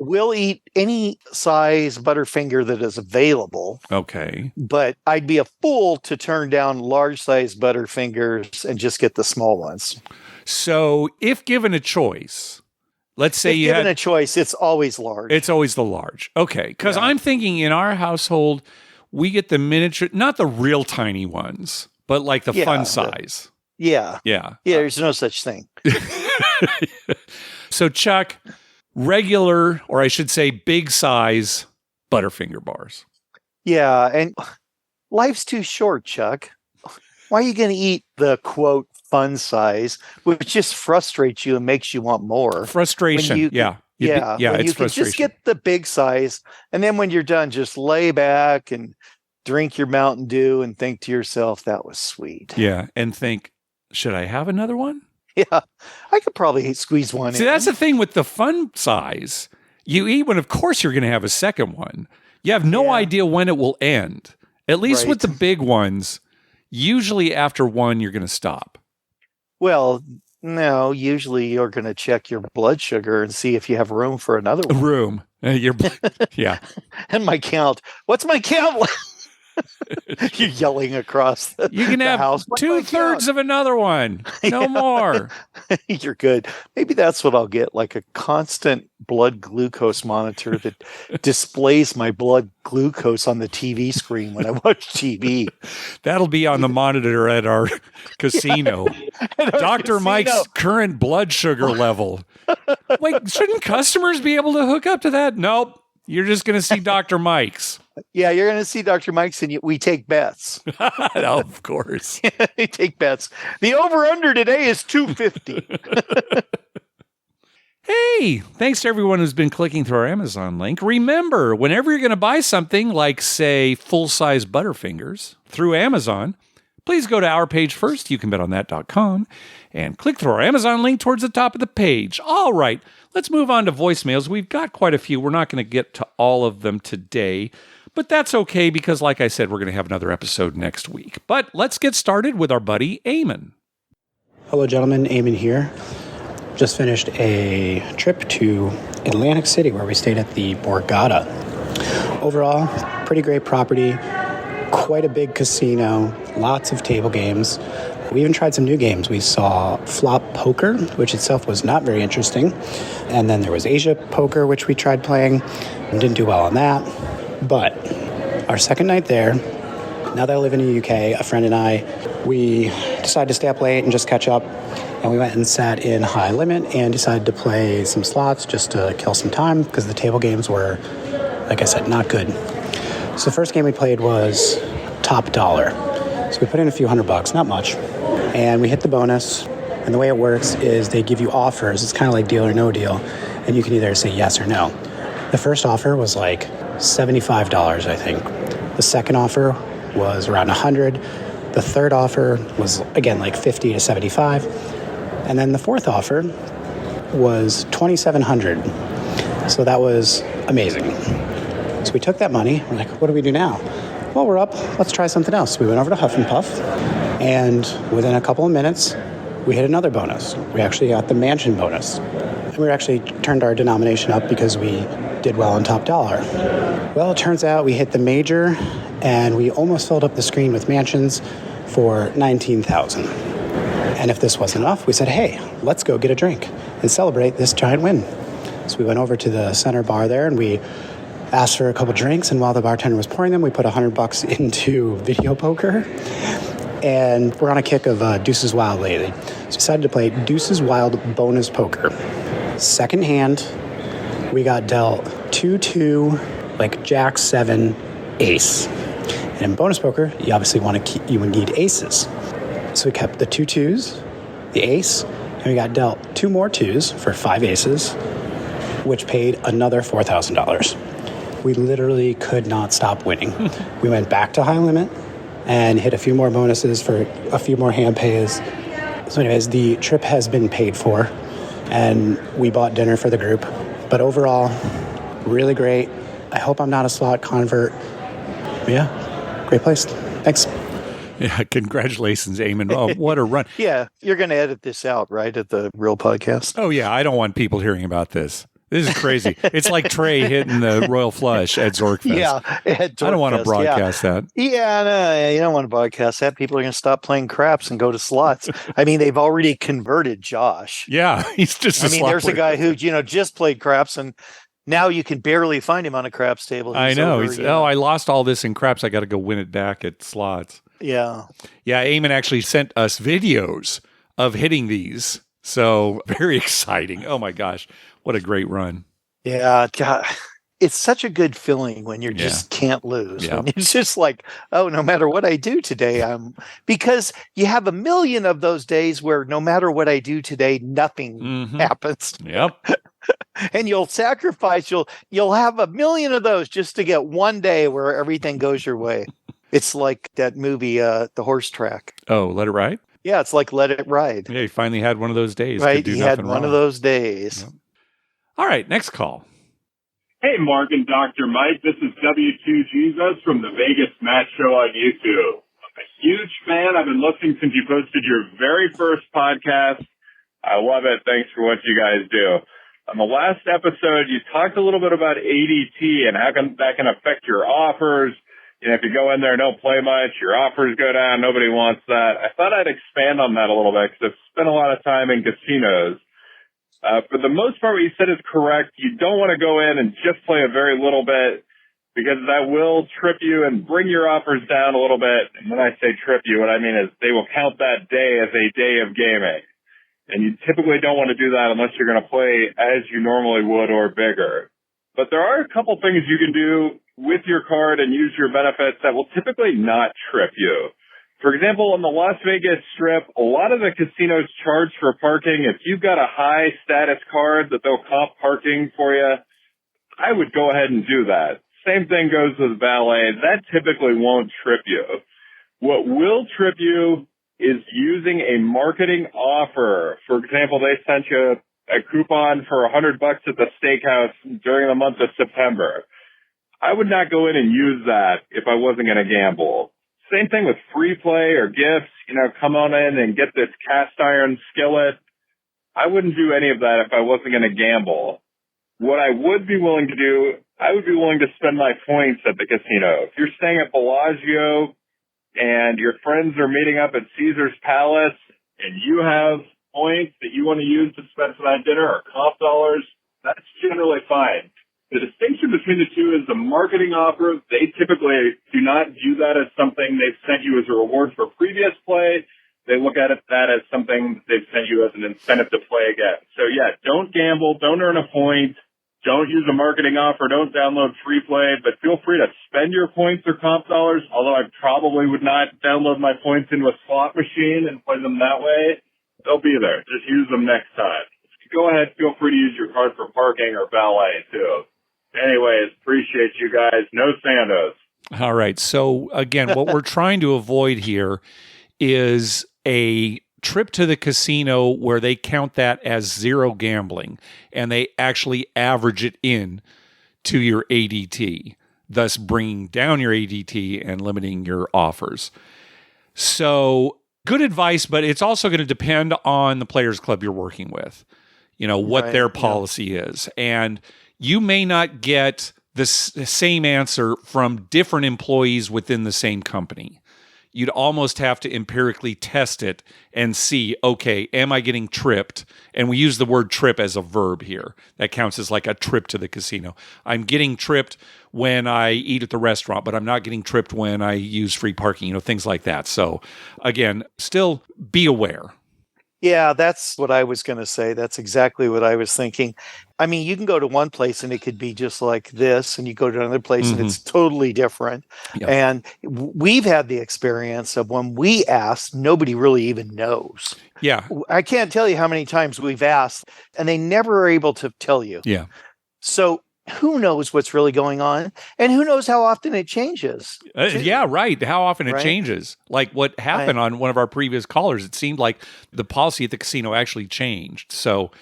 We'll eat any size Butterfinger that is available. Okay. But I'd be a fool to turn down large size Butterfingers and just get the small ones. So if given a choice, let's say a choice, it's always large. It's always the large. Okay. Because I'm thinking in our household, we get the miniature, not the real tiny ones, but like the fun size. Yeah. There's no such thing. So Chuck, regular, or I should say big size Butterfinger bars. Yeah. And life's too short, Chuck. Why are you going to eat the quote fun size, which just frustrates you and makes you want more? Frustration. You can just get the big size. And then when you're done, just lay back and drink your Mountain Dew and think to yourself, that was sweet. Yeah. And think, should I have another one? Yeah, I could probably squeeze one in. See, that's the thing with the fun size. You eat one, of course you're going to have a second one. You have no idea when it will end. At least with the big ones, usually after one, you're going to stop. Well, no, usually you're going to check your blood sugar and see if you have room for another one. Yeah. And my count. What's my count? You're yelling across the You can have house. 2/3 of another one. No more. You're good. Maybe that's what I'll get, like a constant blood glucose monitor that displays my blood glucose on the TV screen when I watch TV. That'll be on the monitor at our casino. Dr. Mike's current blood sugar level. Wait, shouldn't customers be able to hook up to that? Nope. You're just going to see Dr. Mike's. Yeah, you're going to see Dr. Mike's, and we take bets. Of course. We take bets. The over-under today is 250. Hey, thanks to everyone who's been clicking through our Amazon link. Remember, whenever you're going to buy something like, say, full-size Butterfingers through Amazon, please go to our page first, youcanbetonthat.com, and click through our Amazon link towards the top of the page. All right, let's move on to voicemails. We've got quite a few. We're not going to get to all of them today, but that's okay because, like I said, we're going to have another episode next week. But let's get started with our buddy, Eamon. Hello, gentlemen. Eamon here. Just finished a trip to Atlantic City where we stayed at the Borgata. Overall, pretty great property, quite a big casino, lots of table games. We even tried some new games. We saw flop poker, which itself was not very interesting. And then there was Asia poker, which we tried playing and didn't do well on that. But our second night there, now that I live in the UK, a friend and I, we decided to stay up late and just catch up. And we went and sat in High Limit and decided to play some slots just to kill some time because the table games were, like I said, not good. So the first game we played was top dollar. So we put in a few $100, not much. And we hit the bonus. And the way it works is they give you offers. It's kind of like Deal or No Deal. And you can either say yes or no. The first offer was like $75, I think. The second offer was around $100. The third offer was, again, like $50 to $75. And then the fourth offer was $2,700. So that was amazing. So we took that money. We're like, what do we do now? Well, we're up. Let's try something else. We went over to Huff and Puff. And within a couple of minutes, we hit another bonus. We actually got the mansion bonus. And we actually turned our denomination up because we did well on top dollar. Well, it turns out we hit the major, and we almost filled up the screen with mansions for $19,000. And if this wasn't enough, we said, hey, let's go get a drink and celebrate this giant win. So we went over to the center bar there, and we asked for a couple drinks, and while the bartender was pouring them, we put $100 into video poker. And we're on a kick of Deuces Wild lately. So we decided to play Deuces Wild bonus poker. Second hand, we got dealt 2-2, like Jack 7, ace. And in bonus poker, you obviously you need aces. So we kept the 2 2s, the ace, and we got dealt 2 more 2s for 5 aces, which paid another $4,000. We literally could not stop winning. We went back to high limit and hit a few more bonuses for a few more hand pays. So anyways, the trip has been paid for, and we bought dinner for the group. But overall, really great. I hope I'm not a slot convert. But yeah, great place. Thanks. Yeah, congratulations, Eamon. Oh, what a run. Yeah, you're going to edit this out, right, at the real podcast? Oh, yeah, I don't want people hearing about this. This is crazy. It's like Trey hitting the Royal Flush at ZorkFest. Yeah, at ZorkFest, I don't want to broadcast that. Yeah, no, you don't want to broadcast that. People are going to stop playing craps and go to slots. I mean, they've already converted Josh. Yeah, he's just I mean, there's a guy who, just played craps, and now you can barely find him on a craps table. I know. I lost all this in craps. I got to go win it back at slots. Yeah. Yeah, Eamon actually sent us videos of hitting these. So very exciting. Oh, my gosh. What a great run. Yeah, God, it's such a good feeling when you just can't lose. Yeah. It's just like, oh, no matter what I do today, because you have a million of those days where no matter what I do today, nothing happens. Yep. And you'll sacrifice, you'll have a million of those just to get one day where everything goes your way. It's like that movie, The Horse Track. Oh, Let It Ride? Yeah, it's like Let It Ride. Yeah, he finally had one of those days. Right, he had one of those days. Yep. All right, next call. Hey, Mark and Dr. Mike. This is W2Jesus from the Vegas Match Show on YouTube. I'm a huge fan. I've been listening since you posted your very first podcast. I love it. Thanks for what you guys do. On the last episode, you talked a little bit about ADT and how that can affect your offers. If you go in there and don't play much, your offers go down. Nobody wants that. I thought I'd expand on that a little bit because I've spent a lot of time in casinos. For the most part, what you said is correct. You don't want to go in and just play a very little bit because that will trip you and bring your offers down a little bit. And when I say trip you, what I mean is they will count that day as a day of gaming. And you typically don't want to do that unless you're going to play as you normally would or bigger. But there are a couple things you can do with your card and use your benefits that will typically not trip you. For example, on the Las Vegas Strip, a lot of the casinos charge for parking. If you've got a high status card that they'll comp parking for you, I would go ahead and do that. Same thing goes with valet. That typically won't trip you. What will trip you is using a marketing offer. For example, they sent you a coupon for $100 at the steakhouse during the month of September. I would not go in and use that if I wasn't going to gamble. Same thing with free play or gifts. Come on in and get this cast iron skillet. I wouldn't do any of that if I wasn't going to gamble. What I would be willing to do, I would be willing to spend my points at the casino. If you're staying at Bellagio and your friends are meeting up at Caesar's Palace and you have points that you want to use to spend for that dinner or comp dollars, that's generally fine. The distinction between the two is the marketing offer. They typically do not view that as something they've sent you as a reward for previous play. They look at that as something they've sent you as an incentive to play again. So yeah, don't gamble, don't earn a point, Don't use a marketing offer. Don't download free play, but feel free to spend your points or comp dollars, although I probably would not download my points into a slot machine and play them that way. They'll be there. Just use them next time. Go ahead. Feel free to use your card for parking or valet, too. Anyways, appreciate you guys. No Sandos. All right. So, again, what we're trying to avoid here is a trip to the casino where they count that as zero gambling and they actually average it in to your ADT, thus bringing down your ADT and limiting your offers. So good advice, but it's also going to depend on the players club you're working with, what their policy is. And you may not get the same answer from different employees within the same company. You'd almost have to empirically test it and see, okay, am I getting tripped? And we use the word trip as a verb here. That counts as like a trip to the casino. I'm getting tripped when I eat at the restaurant, but I'm not getting tripped when I use free parking, things like that. So again, still be aware. Yeah, that's what I was going to say. That's exactly what I was thinking. I mean, you can go to one place and it could be just like this, and you go to another place and it's totally different. Yep. And we've had the experience of when we ask, nobody really even knows. Yeah. I can't tell you how many times we've asked and they never are able to tell you. Yeah. So who knows what's really going on, and who knows how often it changes? Yeah, right. How often it changes. Like what happened on one of our previous callers, it seemed like the policy at the casino actually changed. So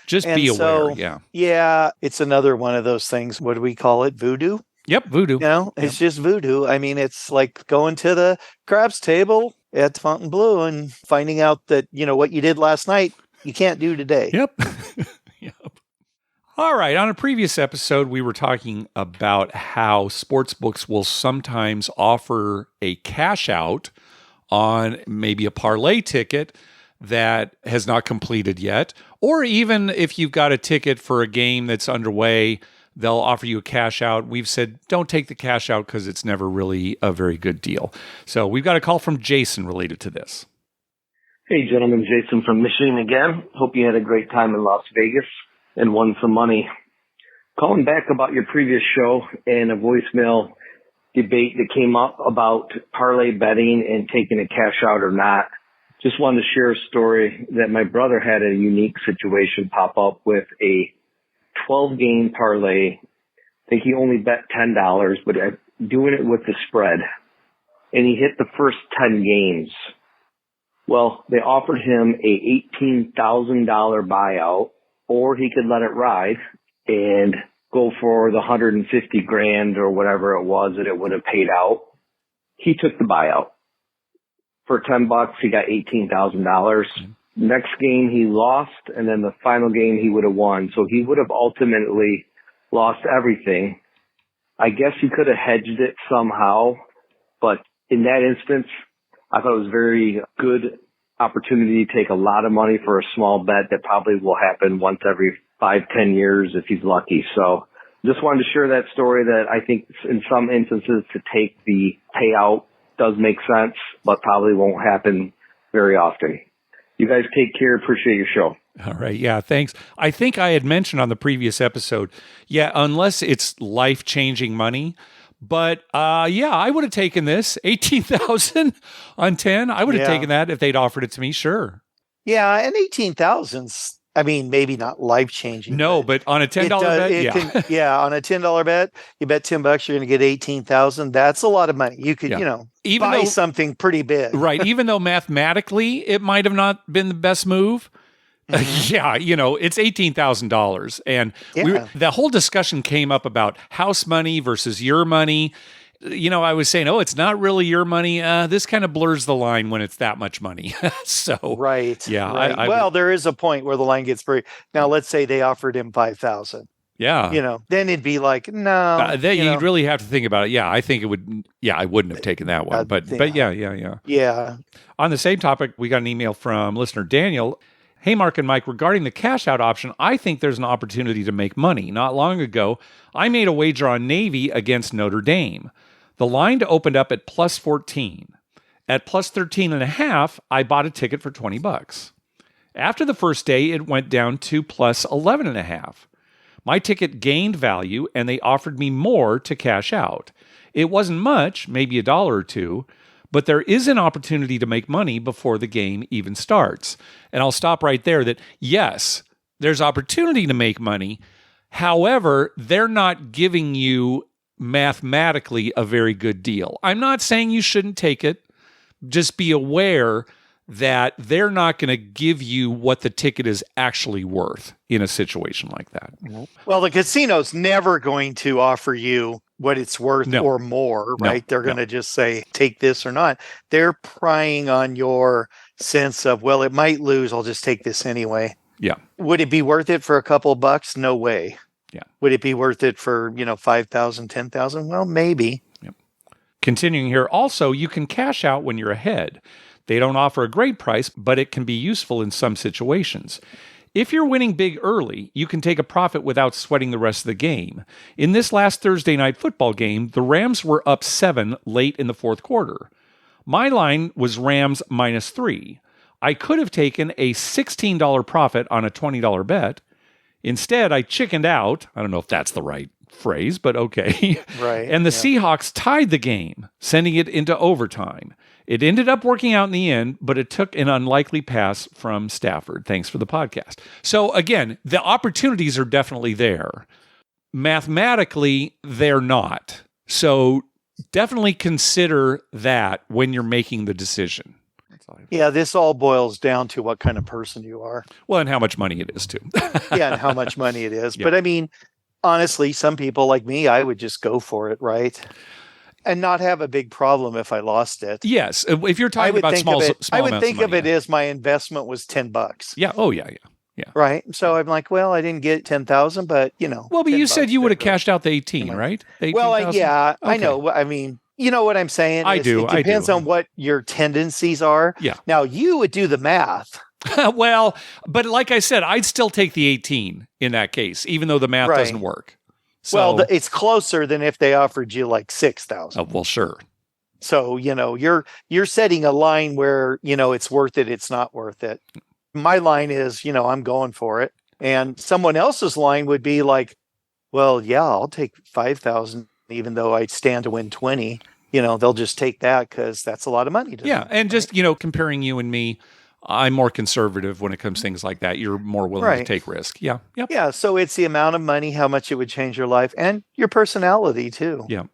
just be aware. Yeah, it's another one of those things. What do we call it? Voodoo? Yep, voodoo. It's just voodoo. I mean, it's like going to the craps table at Fontainebleau and finding out that, what you did last night, you can't do today. Yep. Yep. All right. On a previous episode, we were talking about how sports books will sometimes offer a cash out on maybe a parlay ticket that has not completed yet. Or even if you've got a ticket for a game that's underway, they'll offer you a cash out. We've said, don't take the cash out because it's never really a very good deal. So we've got a call from Jason related to this. Hey, gentlemen. Jason from Michigan again. Hope you had a great time in Las Vegas and won some money. Calling back about your previous show and a voicemail debate that came up about parlay betting and taking a cash out or not. Just wanted to share a story that my brother had a unique situation pop up with a 12-game parlay. I think he only bet $10, but doing it with the spread. And he hit the first 10 games. Well, they offered him a $18,000 buyout, or he could let it ride and go for the $150,000 or whatever it was that it would have paid out. He took the buyout. For $10, he got $18,000. Next game he lost, and then the final game he would have won. So he would have ultimately lost everything. I guess he could have hedged it somehow, but in that instance, I thought it was very good opportunity to take a lot of money for a small bet that probably will happen once every 5-10 years if he's lucky. So just wanted to share that story that I think in some instances to take the payout does make sense, but probably won't happen very often. You guys take care. Appreciate your show. All right. Yeah, thanks. I think I had mentioned on the previous episode, unless it's life-changing money. But I would have taken this 18,000 on 10. I would have taken that if they'd offered it to me. Sure. Yeah, and 18,000's, I mean, maybe not life changing. No, but on a $10 bet, on a $10 bet, you bet $10, you're going to get 18,000. That's a lot of money. You could, even buy something pretty big, right? Even though mathematically it might have not been the best move. It's $18,000. And the whole discussion came up about house money versus your money. I was saying, it's not really your money. This kind of blurs the line when it's that much money. So, right. Yeah. Right. There is a point where the line gets very, now let's say they offered him 5,000. Yeah. Then it'd be like, no. You'd really have to think about it. Yeah. I think it would, I wouldn't have taken that one, but yeah. Yeah. On the same topic, we got an email from listener Daniel. Hey, Mark and Mike, regarding the cash out option, I think there's an opportunity to make money. Not long ago, I made a wager on Navy against Notre Dame. The line opened up at plus 14. At plus 13.5, I bought a ticket for $20. After the first day, it went down to plus 11.5. My ticket gained value, and they offered me more to cash out. It wasn't much, maybe $1 or $2, but there is an opportunity to make money before the game even starts. And I'll stop right there that, yes, there's opportunity to make money. However, they're not giving you mathematically a very good deal. I'm not saying you shouldn't take it. Just be aware that they're not going to give you what the ticket is actually worth in a situation like that. Well, the casino's never going to offer you what it's worth or more, right? They're going to just say, take this or not. They're prying on your sense of, well, it might lose. I'll just take this anyway. Yeah. Would it be worth it for a couple of bucks? No way. Yeah. Would it be worth it for, 5,000, 10,000? Well, maybe. Yep. Continuing here, also, you can cash out when you're ahead. They don't offer a great price, but it can be useful in some situations. If you're winning big early, you can take a profit without sweating the rest of the game. In this last Thursday night football game, the Rams were up 7 late in the fourth quarter. My line was Rams -3. I could have taken a $16 profit on a $20 bet. Instead, I chickened out. I don't know if that's the right phrase, but okay. Right. And the Seahawks tied the game, sending it into overtime. It ended up working out in the end, but it took an unlikely pass from Stafford. Thanks for the podcast. So again, the opportunities are definitely there. Mathematically, they're not. So definitely consider that when you're making the decision. Yeah, this all boils down to what kind of person you are. Well, and how much money it is too. Yeah, and how much money it is. Yeah. But I mean, honestly, some people like me, I would just go for it, right? And not have a big problem if I lost it. Yes, if you're talking about small I would amounts think of it as my investment was $10. Yeah. Oh, yeah. Right. So I'm like, well, I didn't get 10,000, but Well, but you said you would have cashed out the 18, right? The 18, well, yeah, okay. I know. I mean, you know what I'm saying? I do. It depends on what your tendencies are. Yeah. Now you would do the math. Well, but like I said, I'd still take the 18 in that case, even though the math doesn't work. So, well, it's closer than if they offered you like 6,000. Well, sure. So, you're setting a line where, it's worth it. It's not worth it. My line is, I'm going for it. And someone else's line would be like, well, yeah, I'll take 5,000, even though I stand to win 20. They'll just take that because that's a lot of money. Yeah. And just, comparing you and me, I'm more conservative when it comes to things like that. You're more willing to take risk. Yeah. Yep. Yeah. So it's the amount of money, how much it would change your life, and your personality too. Yeah.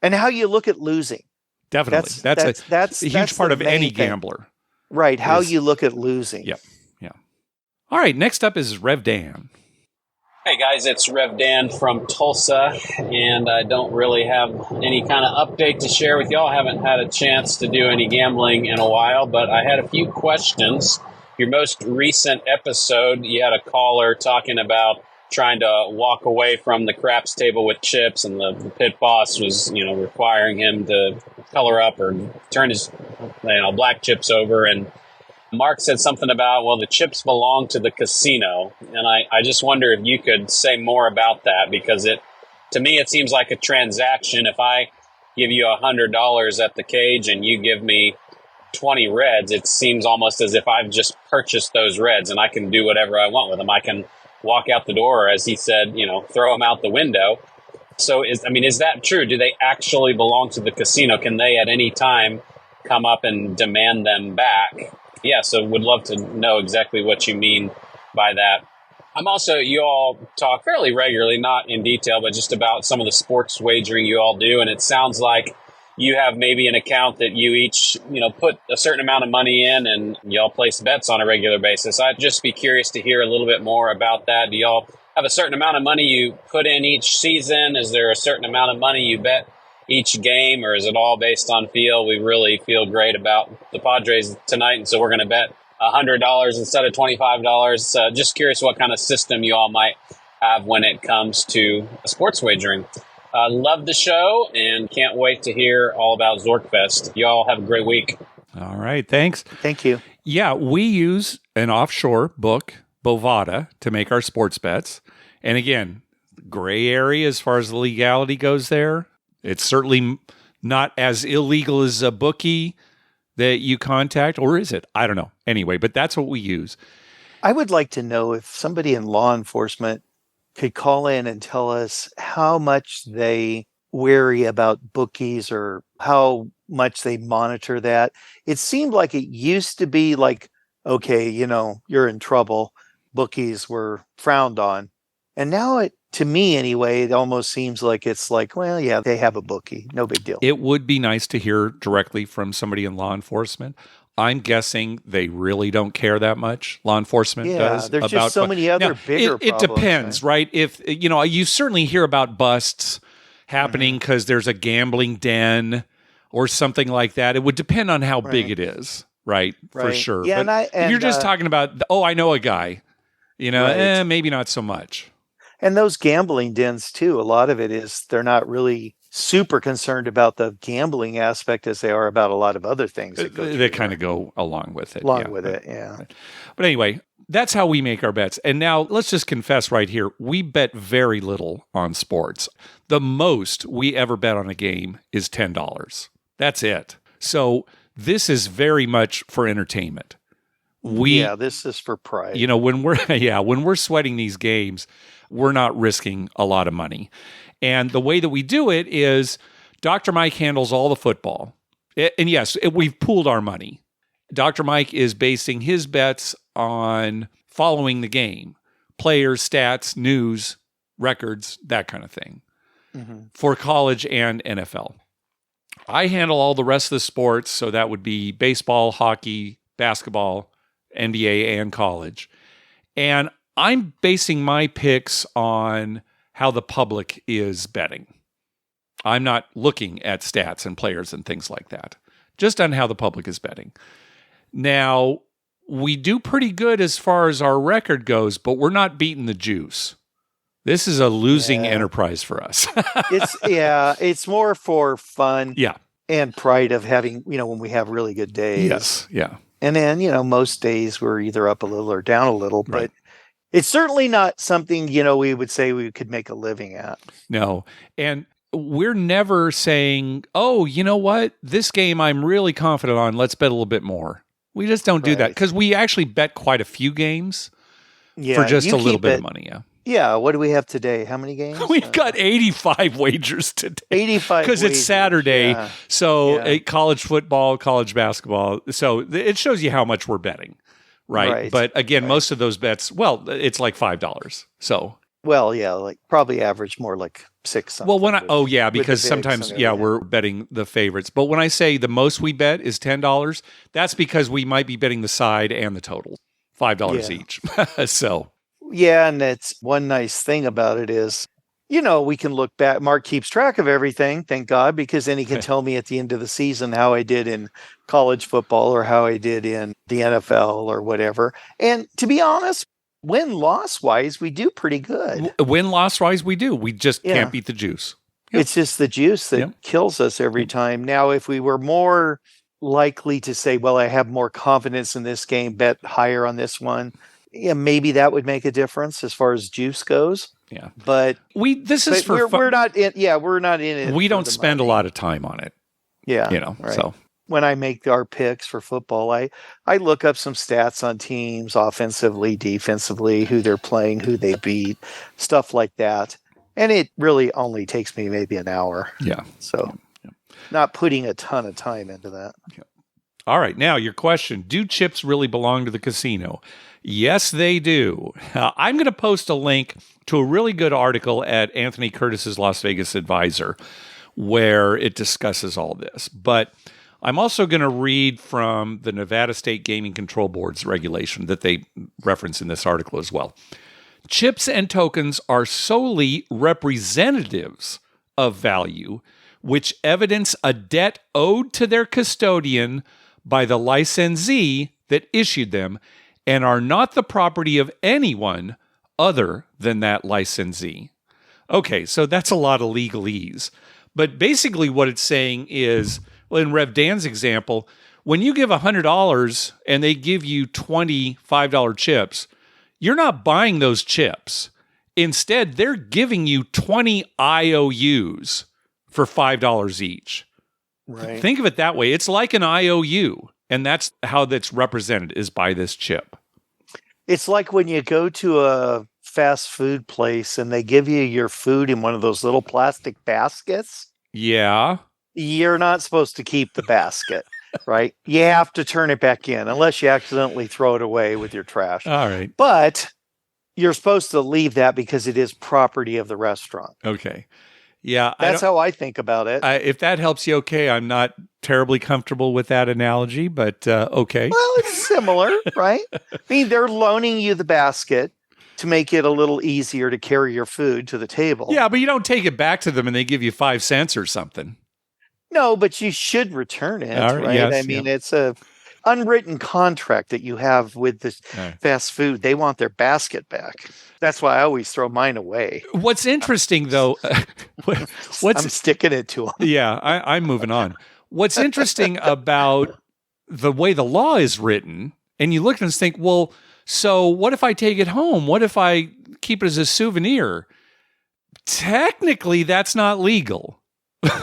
And how you look at losing. Definitely. That's a huge part of any gambler. Right. How you look at losing. Yep. Yeah. All right. Next up is Rev Dan. Hey guys, it's Rev Dan from Tulsa, and I don't really have any kind of update to share with y'all. I haven't had a chance to do any gambling in a while, but I had a few questions. Your most recent episode, you had a caller talking about trying to walk away from the craps table with chips, and the pit boss was, requiring him to color up or turn his, black chips over, and Mark said something about, well, the chips belong to the casino. And I just wonder if you could say more about that, because to me, it seems like a transaction. If I give you $100 at the cage and you give me 20 reds, it seems almost as if I've just purchased those reds and I can do whatever I want with them. I can walk out the door, or as he said, throw them out the window. So is that true? Do they actually belong to the casino? Can they at any time come up and demand them back? Yeah, so would love to know exactly what you mean by that. You all talk fairly regularly, not in detail, but just about some of the sports wagering you all do. And it sounds like you have maybe an account that you each, put a certain amount of money in, and y'all place bets on a regular basis. I'd just be curious to hear a little bit more about that. Do y'all have a certain amount of money you put in each season? Is there a certain amount of money you bet each game, or is it all based on feel? We really feel great about the Padres tonight, and so we're going to bet $100 instead of $25. Just curious what kind of system you all might have when it comes to sports wagering. Love the show and can't wait to hear all about ZorkFest. You all have a great week. All right. Thanks. Thank you. Yeah, we use an offshore book, Bovada, to make our sports bets. And again, gray area as far as the legality goes there. It's certainly not as illegal as a bookie that you contact, or is it? I don't know. Anyway, but that's what we use. I would like to know if somebody in law enforcement could call in and tell us how much they worry about bookies or how much they monitor that. It seemed like it used to be like, okay, you're in trouble. Bookies were frowned on. And now to me anyway, it almost seems like it's like, well, yeah, they have a bookie. No big deal. It would be nice to hear directly from somebody in law enforcement. I'm guessing they really don't care that much. Law enforcement does. There's just so many other bigger It problems, depends, right? If, you certainly hear about busts happening because there's a gambling den or something like that. It would depend on how big it is, right? For sure. Yeah, but if you're just talking about, I know a guy, maybe not so much. And those gambling dens too, a lot of it is they're not really super concerned about the gambling aspect as they are about a lot of other things. They kind of go along with it. But anyway, that's how we make our bets. And now let's just confess right here, we bet very little on sports. The most we ever bet on a game is $10. That's it. So this is very much for entertainment. This is for pride. When we're sweating these games, we're not risking a lot of money. And the way that we do it is Dr. Mike handles all the football. And yes, we've pooled our money. Dr. Mike is basing his bets on following the game, players, stats, news, records, that kind of thing, for college and NFL. I handle all the rest of the sports, so that would be baseball, hockey, basketball, NBA, and college. And I'm basing my picks on how the public is betting. I'm not looking at stats and players and things like that, just on how the public is betting. Now, we do pretty good as far as our record goes, but we're not beating the juice. This is a losing enterprise for us. It's more for fun and pride of having, when we have really good days. Yes, yeah. And then, most days we're either up a little or down a little, but it's certainly not something, we would say we could make a living at. No. And we're never saying, oh, you know what? This game I'm really confident on. Let's bet a little bit more. We just don't do that because we actually bet quite a few games for just a little bit of money. Yeah. Yeah. What do we have today? How many games? We've got 85 wagers today. 85 because it's Saturday. Yeah. So college football, college basketball. So it shows you how much we're betting. Right. But again, most of those bets, it's like $5. So. Well, yeah, like probably average more like $6. Well, because sometimes, we're betting the favorites. But when I say the most we bet is $10, that's because we might be betting the side and the total, $5 each. So. Yeah, and that's one nice thing about it is, we can look back. Mark keeps track of everything, thank God, because then he can tell me at the end of the season how I did in college football or how I did in the NFL or whatever. And to be honest, win-loss wise, we do pretty good. Win-loss wise, we do. We just can't beat the juice. Yep. It's just the juice that kills us every time. Now, if we were more likely to say, well, I have more confidence in this game, bet higher on this one, maybe that would make a difference as far as juice goes. Yeah. But we're not in it. We don't spend a lot of time on it. Yeah. So when I make our picks for football, I look up some stats on teams, offensively, defensively, who they're playing, who they beat, stuff like that. And it really only takes me maybe an hour. Yeah. So not putting a ton of time into that. Yeah. All right. Now, your question, do chips really belong to the casino? Yes, they do. I'm going to post a link to a really good article at Anthony Curtis's Las Vegas Advisor where it discusses all this. But I'm also going to read from the Nevada State Gaming Control Board's regulation that they reference in this article as well. Chips and tokens are solely representatives of value, which evidence a debt owed to their custodian by the licensee that issued them and are not the property of anyone other than that licensee. Okay, so that's a lot of legalese. But basically what it's saying is, well, in Rev Dan's example, when you give $100 and they give you 20 $5 chips, you're not buying those chips. Instead, they're giving you 20 IOUs for $5 each. Right. Think of it that way. It's like an IOU, and that's how that's represented is by this chip. It's like when you go to a fast food place and they give you your food in one of those little plastic baskets, Yeah. you're not supposed to keep the basket, right? You have to turn it back in unless you accidentally throw it away with your trash. All right. But you're supposed to leave that because it is property of the restaurant. Okay. Yeah. That's how I think about it. If that helps you, okay. I'm not terribly comfortable with that analogy, but okay. Well, it's similar, right? I mean, they're loaning you the basket to make it a little easier to carry your food to the table. Yeah, but you don't take it back to them and they give you 5 cents or something. No, but you should return it, All right, right? yes, I mean, it's a unwritten contract that you have with the fast food. They want their basket back. That's why I always throw mine away. What's interesting, though, I'm sticking it to them. Yeah, I'm moving on. What's interesting about the way the law is written, and you look and think, well, so what if I take it home? What if I keep it as a souvenir? Technically, that's not legal.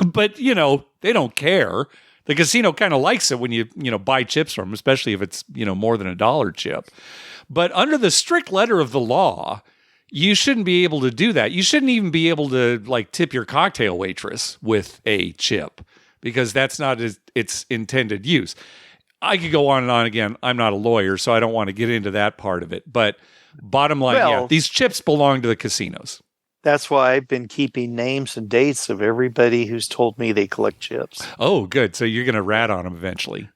But, they don't care. The casino kind of likes it when you buy chips from them, especially if it's, more than $1 chip. But under the strict letter of the law, you shouldn't be able to do that. You shouldn't even be able to tip your cocktail waitress with a chip because that's not its intended use. I could go on and on again. I'm not a lawyer, so I don't want to get into that part of it. But bottom line, these chips belong to the casinos. That's why I've been keeping names and dates of everybody who's told me they collect chips. Oh, good. So you're going to rat on them eventually.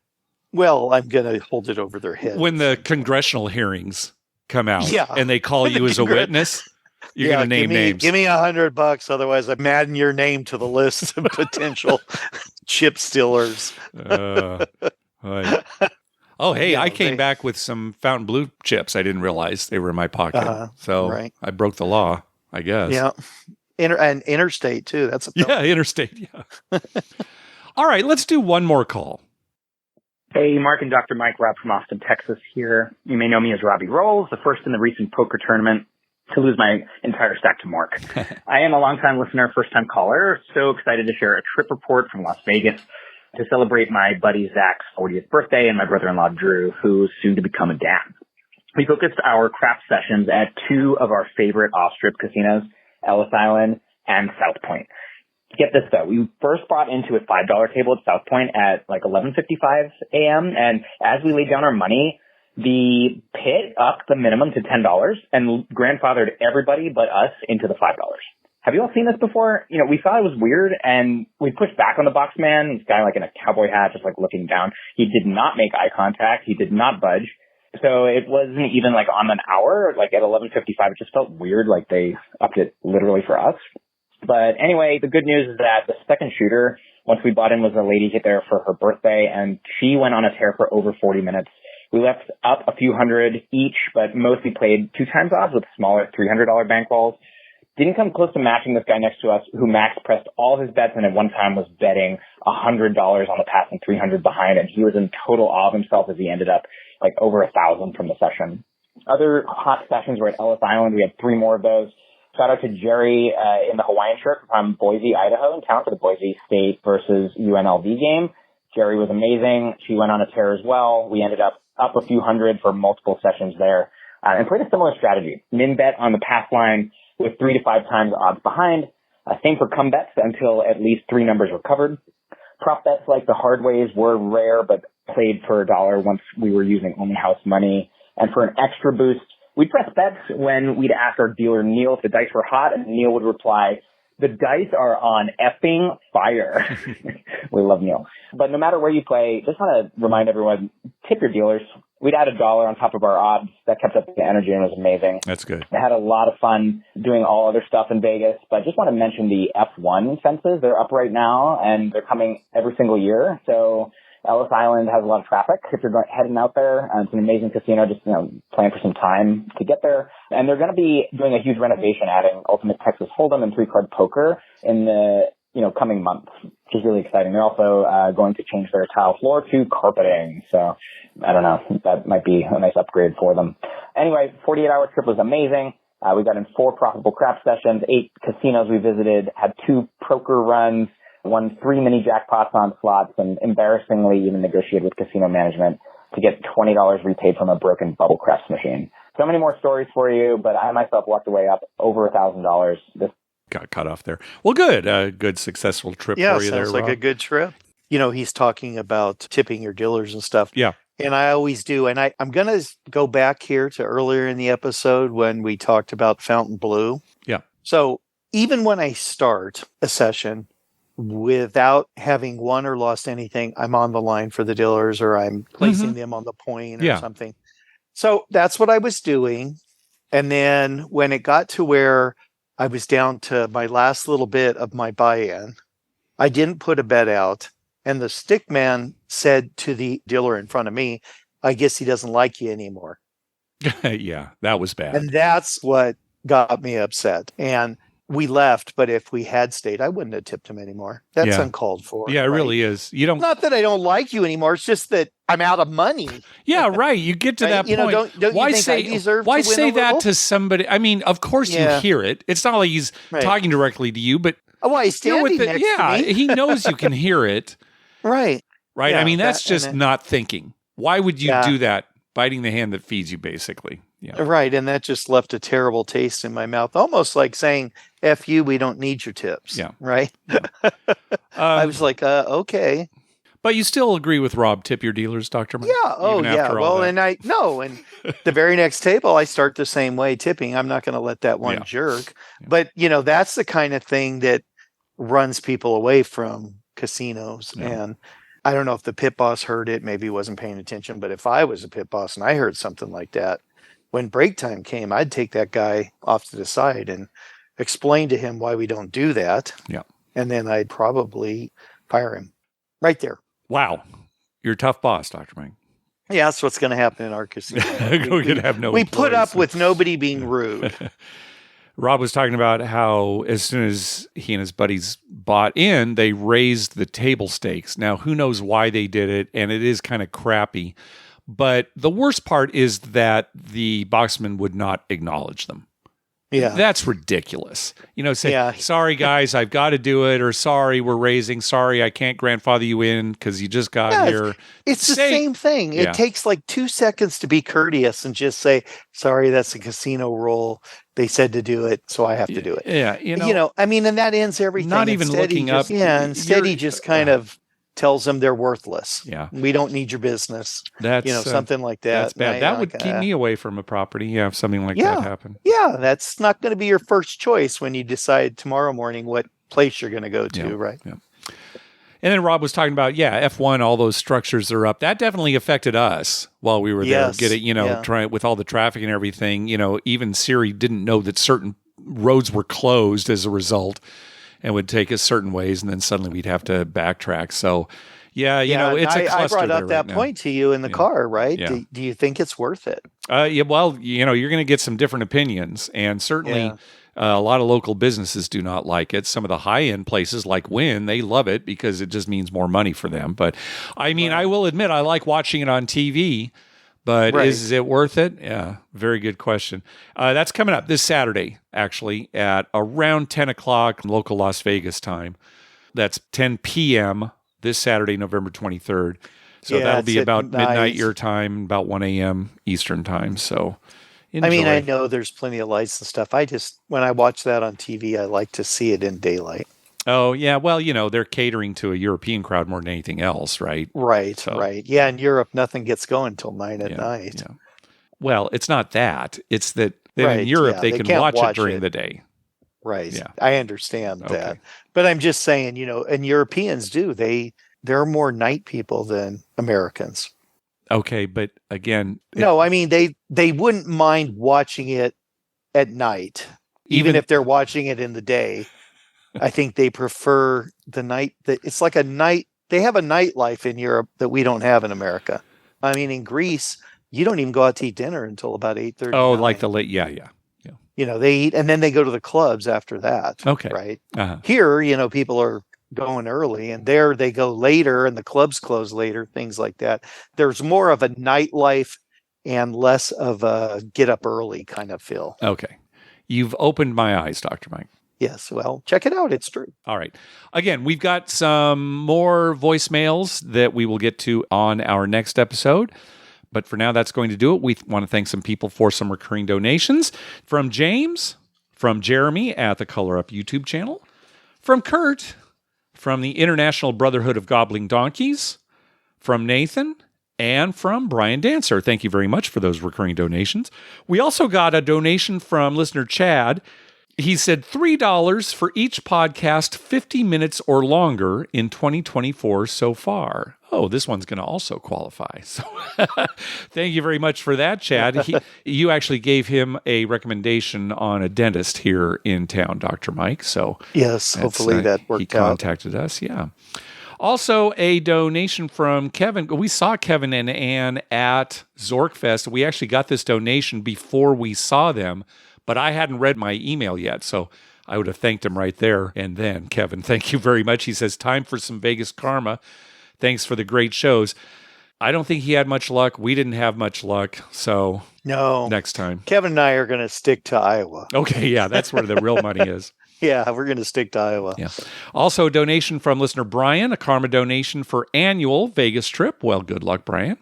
Well, I'm going to hold it over their head. When the congressional hearings come out and they call When you as a witness, you're going to name names. Give me $100. Otherwise, I'm adding your name to the list of potential chip stealers. Oh, hey, I came back with some Fountain Blue chips. I didn't realize they were in my pocket. I broke the law, I guess. Yeah. And interstate, too. That's interstate. Yeah. All right, let's do one more call. Hey, Mark and Dr. Mike, Rob from Austin, Texas here. You may know me as Robbie Rolls, the first in the recent poker tournament to lose my entire stack to Mark. I am a longtime listener, first-time caller, so excited to share a trip report from Las Vegas to celebrate my buddy Zach's 40th birthday and my brother-in-law Drew, who's soon to become a dad. We focused our craft sessions at two of our favorite off-strip casinos, Ellis Island and South Point. Get this though, we first bought into a $5 table at South Point at like 11:55 a.m. And as we laid down our money, the pit upped the minimum to $10 and grandfathered everybody but us into the $5. Have you all seen this before? We thought it was weird and we pushed back on the box man. This guy like in a cowboy hat, just like looking down. He did not make eye contact. He did not budge. So it wasn't even like on an hour, like at 11:55. It just felt weird, like they upped it literally for us. But anyway, the good news is that the second shooter, once we bought in, was a lady there for her birthday, and she went on a tear for over 40 minutes. We left up a few hundred each, but mostly played 2x odds with smaller $300 bankrolls. Didn't come close to matching this guy next to us, who max pressed all his bets and at one time was betting $100 on the pass and 300 behind, and he was in total awe of himself as he ended up like over 1,000 from the session. Other hot sessions were at Ellis Island. We had 3 more of those. Shout out to Jerry in the Hawaiian shirt from Boise, Idaho, in town for the Boise State versus UNLV game. Jerry was amazing. She went on a tear as well. We ended up a few hundred for multiple sessions there and played a similar strategy. Min bet on the pass line with 3 to 5 times odds behind. Same for come bets until at least 3 numbers were covered. Prop bets like the hard ways were rare but played for $1 once we were using only house money. And for an extra boost, we'd press bets when we'd ask our dealer, Neil, if the dice were hot, and Neil would reply, "The dice are on effing fire." We love Neil. But no matter where you play, just want to remind everyone, tip your dealers. We'd add $1 on top of our odds. That kept up the energy and was amazing. That's good. I had a lot of fun doing all other stuff in Vegas, but I just want to mention the F1 fences. They're up right now, and they're coming every single year. So Ellis Island has a lot of traffic if you're heading out there. It's an amazing casino, just, plan for some time to get there. And they're going to be doing a huge renovation, adding Ultimate Texas Hold'em and 3-card poker in the, coming months, which is really exciting. They're also going to change their tile floor to carpeting. So I don't know, that might be a nice upgrade for them. Anyway, 48-hour trip was amazing. We got in 4 profitable craft sessions, 8 casinos we visited, had 2 poker runs, won 3 mini jackpots on slots, and embarrassingly even negotiated with casino management to get $20 repaid from a broken bubble craps machine. So many more stories for you, but I myself walked away up over $1,000. Got cut off there. Well, good. A good successful trip for you there, sounds like Rob. a good trip. He's talking about tipping your dealers and stuff. Yeah. And I always do. And I'm going to go back here to earlier in the episode when we talked about Fontainebleau. Yeah. So even when I start a session without having won or lost anything, I'm on the line for the dealers or I'm placing them on the point or something. So that's what I was doing. And then when it got to where I was down to my last little bit of my buy-in, I didn't put a bet out. And the stick man said to the dealer in front of me, I guess he doesn't like you anymore. Yeah, that was bad. And that's what got me upset. And we left, but if we had stayed, I wouldn't have tipped him anymore. That's uncalled for. Yeah, it really is. You don't. Not that I don't like you anymore. It's just that I'm out of money. Yeah, right. You get to that point. Don't why you think I deserve why to win say a that little? to somebody? I mean, of course you hear it. It's not like he's talking directly to you, but he's standing next to me. he knows you can hear it. Right. Right. Yeah, I mean, that's just not thinking. Why would you do that? Biting the hand that feeds you, basically. Yeah. Right. And that just left a terrible taste in my mouth, almost like saying, F you, we don't need your tips. Yeah. Right. I was like, okay. But you still agree with Rob, tip your dealers, Dr. Mike? Yeah. Oh, yeah. Well, and the very next table, I start the same way tipping. I'm not going to let that one jerk. Yeah. But, that's the kind of thing that runs people away from casinos. Yeah. And I don't know if the pit boss heard it, maybe he wasn't paying attention, but if I was a pit boss and I heard something like that, when break time came, I'd take that guy off to the side and explain to him why we don't do that. Yeah. And then I'd probably fire him right there. Wow. You're a tough boss, Dr. Mike. Yeah, that's what's going to happen in our casino. We put up with nobody being rude. Rob was talking about how as soon as he and his buddies bought in, they raised the table stakes. Now, who knows why they did it, and it is kind of crappy. But the worst part is that the boxman would not acknowledge them. Yeah. That's ridiculous. Say, sorry, guys, I've got to do it, or sorry, we're raising, sorry, I can't grandfather you in because you just got here. It's the same thing. It takes like 2 seconds to be courteous and just say, sorry, that's a casino rule. They said to do it, so I have to do it. Yeah, I mean, and that ends everything. Not even looking up. Yeah, instead he just kind of tells them they're worthless. Yeah. We don't need your business. That's something like that. That's bad. That would keep me away from a property. Yeah, if something like that happened. Yeah, that's not going to be your first choice when you decide tomorrow morning what place you're going to go to, right? Yeah. And then Rob was talking about, F1, all those structures are up. That definitely affected us while we were there. Trying with all the traffic and everything. Even Siri didn't know that certain roads were closed as a result and would take us certain ways, and then suddenly we'd have to backtrack. So, it's a cluster. I brought up that now. point to you in the car, right? Yeah. Do you think it's worth it? You're going to get some different opinions, and certainly a lot of local businesses do not like it. Some of the high-end places like Wynn, they love it because it just means more money for them. But, I mean, I will admit I like watching it on TV. But is it worth it? Yeah, very good question. That's coming up this Saturday, actually, at around 10 o'clock local Las Vegas time. That's 10 p.m. this Saturday, November 23rd. So that'll be about midnight your time, about 1 a.m. Eastern time. So enjoy. I mean, I know there's plenty of lights and stuff. When I watch that on TV, I like to see it in daylight. Oh, yeah. Well, they're catering to a European crowd more than anything else, right? Right, right. Yeah, in Europe, nothing gets going until 9 at night. Yeah. Well, it's not that. It's that in Europe, they can watch it during the day. Right. Yeah. I understand that. But I'm just saying, and Europeans do. They're more night people than Americans. Okay, but again... No, I mean, they wouldn't mind watching it at night, even if they're watching it in the day. I think they prefer the night. It's like a night. They have a nightlife in Europe that we don't have in America. I mean, in Greece, you don't even go out to eat dinner until about 8:30. Oh, like the late, yeah. They eat and then they go to the clubs after that. Okay, right. Uh-huh. Here, people are going early, and there they go later, and the clubs close later. Things like that. There's more of a nightlife and less of a get up early kind of feel. Okay, you've opened my eyes, Dr. Mike. Yes, well, check it out. It's true. All right. Again, we've got some more voicemails that we will get to on our next episode. But for now, that's going to do it. We want to thank some people for some recurring donations. From James, from Jeremy at the Color Up YouTube channel, from Kurt, from the International Brotherhood of Gobbling Donkeys, from Nathan, and from Brian Dancer. Thank you very much for those recurring donations. We also got a donation from listener Chad. He said $3 for each podcast 50 minutes or longer in 2024 so far. Oh, this one's going to also qualify. So thank you very much for that, Chad. You actually gave him a recommendation on a dentist here in town, Dr. Mike. So yes, hopefully that worked out. He contacted us, yeah. Also, a donation from Kevin. We saw Kevin and Ann at ZorkFest. We actually got this donation before we saw them, but I hadn't read my email yet, so I would have thanked him right there and then. Kevin, thank you very much. He says, time for some Vegas karma. Thanks for the great shows. I don't think he had much luck. We didn't have much luck, so no. Next time. Kevin and I are going to stick to Iowa. Okay, yeah, that's where the real money is. Yeah, we're going to stick to Iowa. Yeah. Also, a donation from listener Brian, a karma donation for annual Vegas trip. Well, good luck, Brian.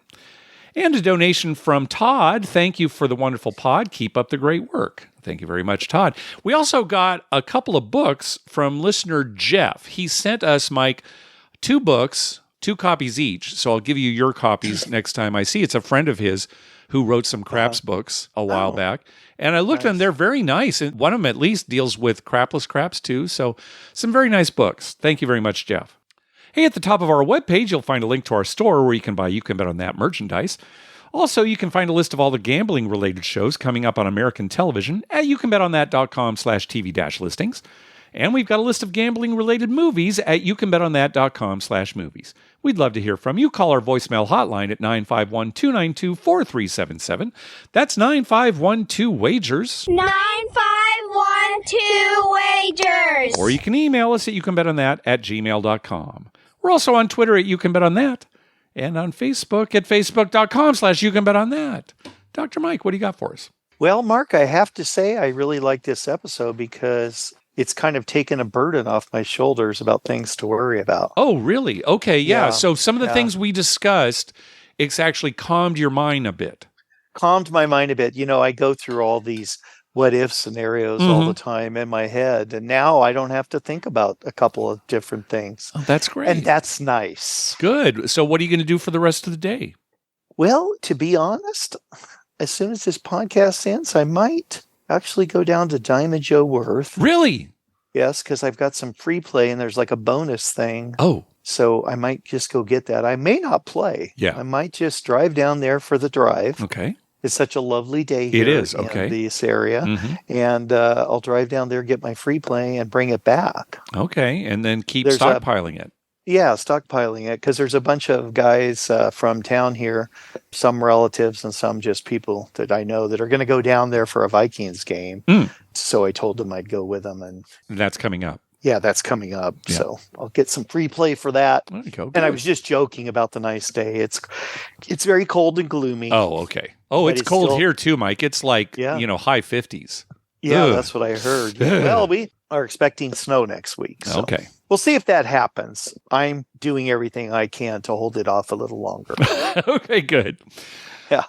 And a donation from Todd. Thank you for the wonderful pod. Keep up the great work. Thank you very much, Todd. We also got a couple of books from listener Jeff. He sent us, Mike, 2 books, 2 copies each. So I'll give you your copies next time I see. It's a friend of his who wrote some craps books a while back. And I looked at them. They're very nice. And one of them at least deals with crapless craps too. So some very nice books. Thank you very much, Jeff. Hey, at the top of our webpage, you'll find a link to our store where you can buy You Can Bet on That merchandise. Also, you can find a list of all the gambling-related shows coming up on American television at youcanbetonThat.com/TV-listings. And we've got a list of gambling-related movies at youcanbetonThat.com/movies. We'd love to hear from you. Call our voicemail hotline at 951-292-4377. That's 9512-WAGERS. 9512-WAGERS. Or you can email us at youcanbetonthat@gmail.com. We're also on Twitter at youcanbetonThat and on Facebook at facebook.com/youcanbetonthat. Dr. Mike, what do you got for us? Well, Mark, I have to say I really like this episode because it's kind of taken a burden off my shoulders about things to worry about. Oh, really? Okay, yeah. Yeah, So some of the things we discussed, it's actually calmed your mind a bit. Calmed my mind a bit. You know, I go through all these what-if scenarios all the time in my head, and now I don't have to think about a couple of different things. Oh, that's great. And that's nice. Good. So what are you going to do for the rest of the day? Well, to be honest, as soon as this podcast ends, I might actually go down to Diamond Joe Worth. Really? Yes, because I've got some free play and there's like a bonus thing. Oh. So I might just go get that. I may not play. Yeah. I might just drive down there for the drive. Okay. It's such a lovely day here It is, okay. in this area. Mm-hmm. And I'll drive down there, get my free play, and bring it back. Okay. And then keep There's stockpiling it. Yeah, stockpiling it, because there's a bunch of guys from town here, some relatives and some just people that I know that are going to go down there for a Vikings game. So I told them I'd go with them. And that's coming up. Yeah, that's coming up. Yeah. So I'll get some free play for that. There you go. And I Good. was just joking about the nice day. It's very cold and gloomy. Oh, okay. Oh, But it's it's cold still- here too, Mike. It's like, Yeah. high 50s. Yeah, Ugh. that's what I heard. Well, we are expecting snow next week. So Okay. we'll see if that happens. I'm doing everything I can to hold it off a little longer. Okay, good. Yeah.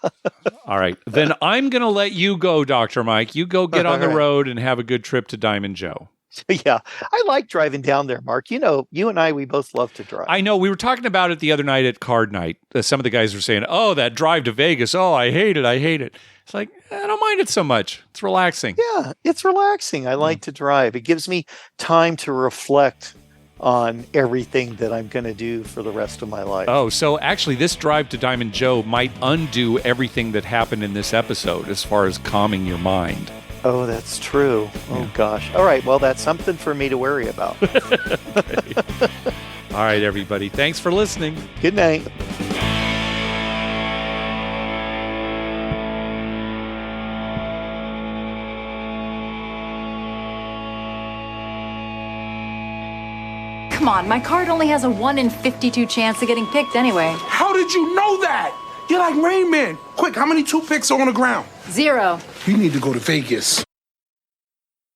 All right. Then I'm going to let you go, Dr. Mike. You go get on the All right. road and have a good trip to Diamond Joe. Yeah, I like driving down there, Mark. You know, you and I, we both love to drive. I know. We were talking about it the other night at card night. Some of the guys were saying, oh, that drive to Vegas. Oh, I hate it. I hate it. It's like, I don't mind it so much. It's relaxing. Yeah, it's relaxing. I like to drive. It gives me time to reflect on everything that I'm going to do for the rest of my life. Oh, so actually this drive to Diamond Joe might undo everything that happened in this episode as far as calming your mind. Oh, that's true. Oh, gosh. All right. Well, that's something for me to worry about. All right, everybody. Thanks for listening. Good night. Come on, my card only has a 1 in 52 chance of getting picked anyway. How did you know that? You're like Rain Man. Quick, how many toothpicks are on the ground? 0. You need to go to Vegas.